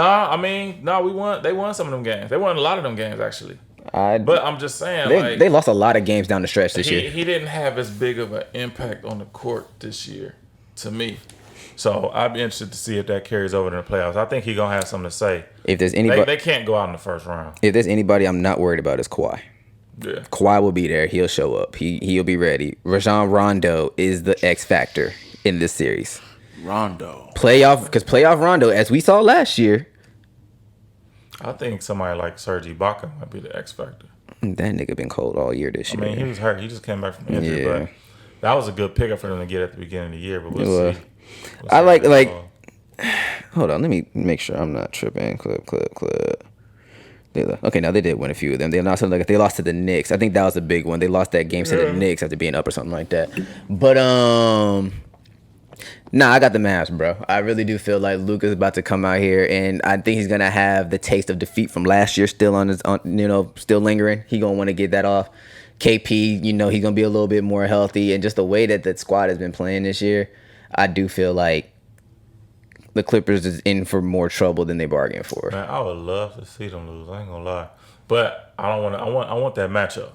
won. They won some of them games. They won a lot of them games actually. But I'm just saying, They lost a lot of games down the stretch this year. he didn't have as big of an impact on the court this year, to me. So I'd be interested to see if that carries over to the playoffs. I think he's gonna have something to say. If there's anybody, They can't go out in the first round. if there's anybody I'm not worried about, is Kawhi. Yeah. Kawhi will be there. He'll show up. He'll be ready. Rajon Rondo is the X factor in this series. Rondo. Playoff Rondo, as we saw last year. I think somebody like Serge Ibaka might be the X factor. That nigga been cold all year this year. I mean, he was hurt. He just came back from injury, Yeah. but that was a good pickup for them to get at the beginning of the year. But we'll It was. see. We'll I see like how they go. Hold on, let me make sure I'm not tripping. Clip. Okay, now they did win a few of them. They lost to the Knicks. I think that was a big one. They lost that game to the Knicks after being up or something like that. But nah, I got the Mavs, bro. I really do feel like Luka's about to come out here, and I think he's gonna have the taste of defeat from last year still still lingering. He gonna want to get that off. KP, he's gonna be a little bit more healthy, and just the way that that squad has been playing this year, I do feel like the Clippers is in for more trouble than they bargained for. Man, I would love to see them lose. I ain't gonna lie, but I don't want to. I want that matchup.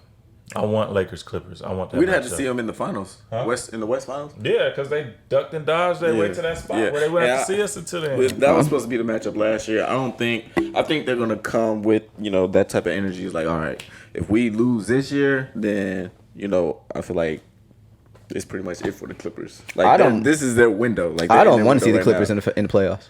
I want Lakers Clippers. I want that. We'd matchup. have to see them in the finals, in the West Finals. Yeah, because they ducked and dodged their way to that spot where they wouldn't have to see us until then. That was supposed to be the matchup last year. I think they're gonna come with that type of energy. It's like, all right, if we lose this year, then I feel like it's pretty much it for the Clippers. Like this is their window. Like I don't want to see the Clippers in the playoffs.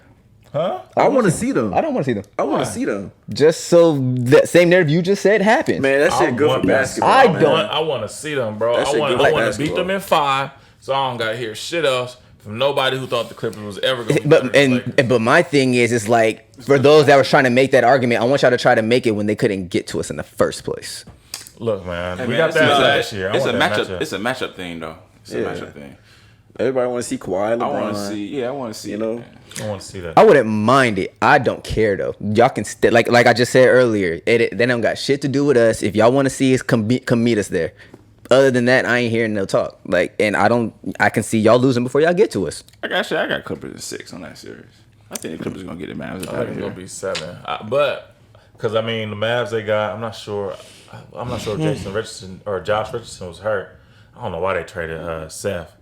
Huh? I want to see them. I don't want to see them. I want to see them. Just so that same narrative you just said happens. Man, that shit good for basketball. I want to see them, bro. That I shit want good for to beat basketball. them in 5, so I don't got to hear shit else from nobody who thought the Clippers was ever going to be But better than the Lakers. but my thing is, it's like for those that were trying to make that argument, I want y'all to try to make it when they couldn't get to us in the first place. Look, man, we Man, got it's that a- last year. I It's a want that matchup. It's a matchup thing, though. It's a matchup thing. Everybody want to see Kawhi, LeBron. I want to see. Yeah, I want to see. Man. I want to see that. I wouldn't mind it. I don't care though. Y'all can like I just said earlier. They don't got shit to do with us. If y'all want to see us, come meet us there. Other than that, I ain't hearing no talk. And I can see y'all losing before y'all get to us. I got Clippers at 6 on that series. I think the Clippers gonna get the Mavs I out think of it's here. gonna be 7, but because the Mavs they got. I'm not sure. if Jason Richardson or Josh Richardson was hurt. I don't know why they traded Seth.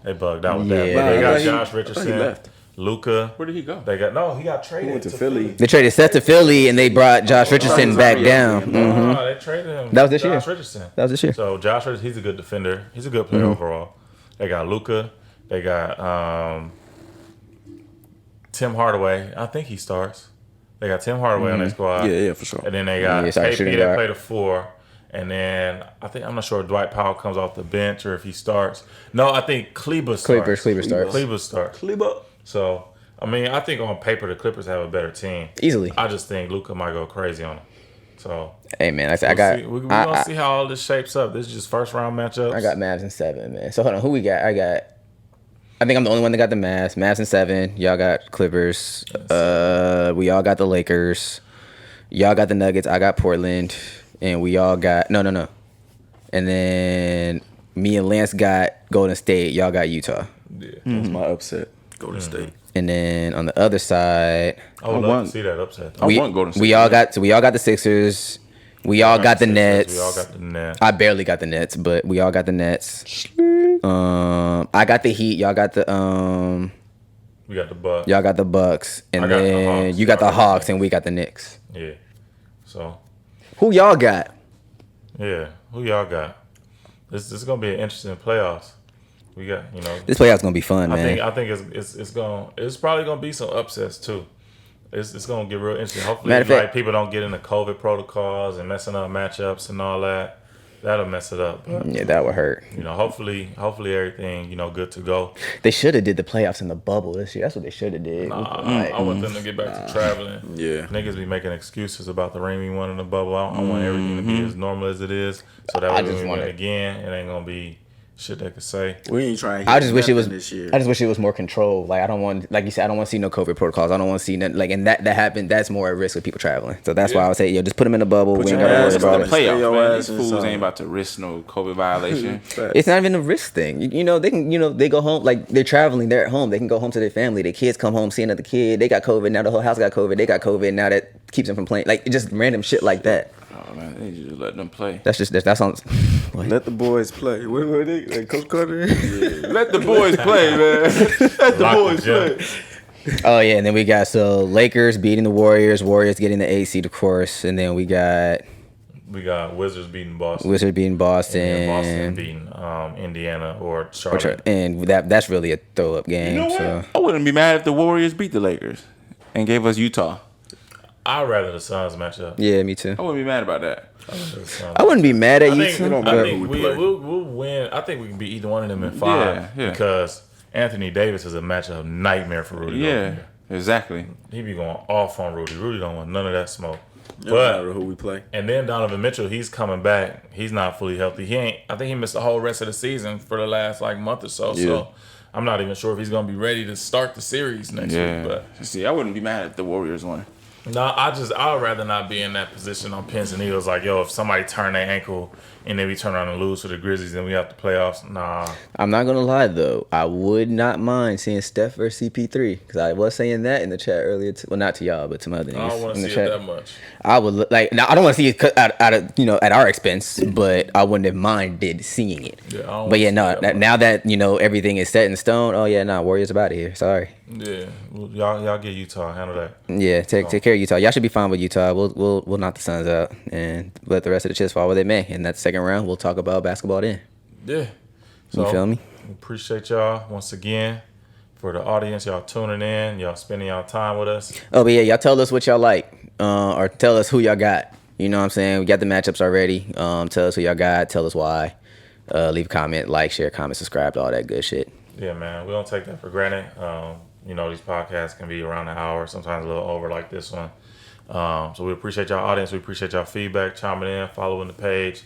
They bugged out with that. Yeah. But they I got thought Josh he Richardson, left. Luka. Where did he go? He got traded. He went to Philly. They traded Seth to Philly and they brought Josh Richardson back down. No, they traded him. That was this Josh year. Richardson. That was this year. So Josh Richardson, he's a good defender. He's a good player overall. They got Luka. They got Tim Hardaway. I think he starts. They got Tim Hardaway on their squad. Yeah, for sure. And then they got Yeah, sorry, KP shooting that guard. played a 4. And then I'm not sure if Dwight Powell comes off the bench or if he starts. No, I think Kleber starts. Kleber starts. Kleber starts. So, I think on paper the Clippers have a better team. Easily. I just think Luka might go crazy on them. So, Hey man, I got we're going to see how all this shapes up. This is just first round matchups. I got Mavs in 7, man. So hold on, who we got? I think I'm the only one that got the Mavs. Mavs in 7. Y'all got Clippers. We all got the Lakers. Y'all got the Nuggets. I got Portland. And we all got no. And then me and Lance got Golden State. Y'all got Utah. Yeah. That's my upset. Golden State. And then on the other side, I would love to see that upset. I want Golden State. we all got the Sixers. We all got the Nets. We all got the Nets. I barely got the Nets, but we all got the Nets. I got the Heat. Y'all got the We got the Bucks. Y'all got the Bucks, and I got the then Hawks. you got the Y'all got the Hawks, Knicks. and we got the Knicks. Yeah. So, Who y'all got? yeah. Who y'all got? This is gonna be an interesting playoffs. We got This playoff's gonna be fun, man. I think it's probably gonna be some upsets too. It's gonna get real interesting. Hopefully, Matter of fact- people don't get into COVID protocols and messing up matchups and all that. That'll mess it up. But, Yeah, that would hurt. hopefully everything good to go. They should have did the playoffs in the bubble this year. That's what they should have did. I want them to get back to traveling. Yeah. Niggas be making excuses about the ring we won in the bubble. I want everything to be as normal as it is, so that way just when we want win it. again, it ain't gonna be shit they could say. We ain't trying. I just wish it was. this year. I just wish it was more controlled. Like I don't want, like you said, I don't want to see no COVID protocols. I don't want to see nothing. Like and that happened. That's more at risk with people traveling. So that's why I would say, just put them in the bubble. We ain't your gotta worry ass about on it. the Stay your Playoffs, man. ass These fools inside. ain't about to risk no COVID violation. It's not even a risk thing. They can, they go home, like they're traveling, they're at home. They can go home to their family. Their kids come home, see another kid. They got COVID. Now the whole house got COVID. They got COVID. Now that keeps them from playing. Like just random shit like that. Oh man, they just let them play. That's on. Let the boys play. What were they? Like Coach Carter. Let the boys play, man. Let the boys play. Oh yeah, and then we got Lakers beating the Warriors. Warriors getting the 8 seed, of course. And then we got We got Wizards beating Boston. Wizards beating Boston. And Boston beating Indiana or Charlotte. And that's really a throw up game. You know what? So I wouldn't be mad if the Warriors beat the Lakers and gave us Utah. I'd rather the Suns match up. yeah, me too. I wouldn't be mad about that. I wouldn't be mad at I you think, too. I think we'll win. I think we can beat either one of them in 5 Yeah. because Anthony Davis is a matchup nightmare for Rudy. Yeah, Gobert. exactly. He be going off on Rudy. Rudy don't want none of that smoke. No matter who we play. And then Donovan Mitchell, he's coming back. He's not fully healthy. I think he missed the whole rest of the season for the last month or so. Yeah. So I'm not even sure if he's gonna be ready to start the series next week. But See, I wouldn't be mad if the Warriors won. no, I'd rather not be in that position on pins and needles. Like, yo, if somebody turn their ankle and then we turn around and lose to the Grizzlies, then we have the playoffs. Nah. I'm not gonna lie though, I would not mind seeing Steph versus CP3 because I was saying that in the chat earlier. Well, not to y'all, but to my other niggas. I don't want in to the see it chat. that much. I would like. Now, I don't want to see it out of at our expense, but I wouldn't have minded seeing it. Yeah, I don't but yeah, wanna no. see that Now that everything is set in stone. Oh yeah, Warriors about it here. Sorry. Yeah, well, y'all get Utah. Handle that. Yeah, take care of Utah. Y'all should be fine with Utah. We'll knock the Suns out and let the rest of the chips fall where they may. In that second round, we'll talk about basketball then. Yeah. So, You feel me? Appreciate y'all once again. For the audience, y'all tuning in, y'all spending y'all time with us. Oh, but yeah, y'all tell us what y'all like, or tell us who y'all got. You know what I'm saying? We got the matchups already. Tell us who y'all got. Tell us why. Leave a comment, like, share, comment, subscribe, all that good shit. Yeah, man, we don't take that for granted. These podcasts can be around an hour, sometimes a little over like this one. So we appreciate y'all audience. We appreciate y'all feedback, chiming in, following the page,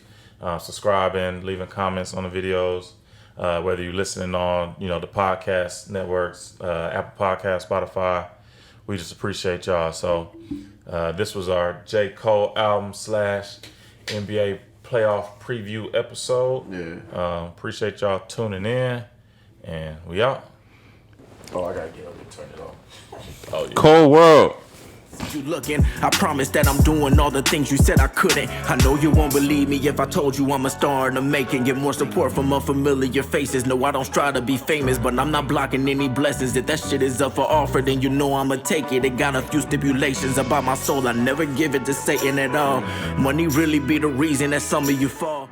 subscribing, leaving comments on the videos. Whether you're listening on, the podcast networks, Apple Podcasts, Spotify, we just appreciate y'all. So this was our J. Cole album / NBA playoff preview episode. Yeah. Appreciate y'all tuning in, and we out. Oh, I gotta get up and turn it off. Oh, yeah. Cold world. You looking, I promise that I'm doing all the things you said I couldn't. I know you won't believe me if I told you I'm a star in the making. Get more support from unfamiliar faces. No, I don't strive to be famous, but I'm not blocking any blessings. If that shit is up for offer, then you know I'ma take it. It got a few stipulations about my soul. I never give it to Satan at all. Money really be the reason that some of you fall.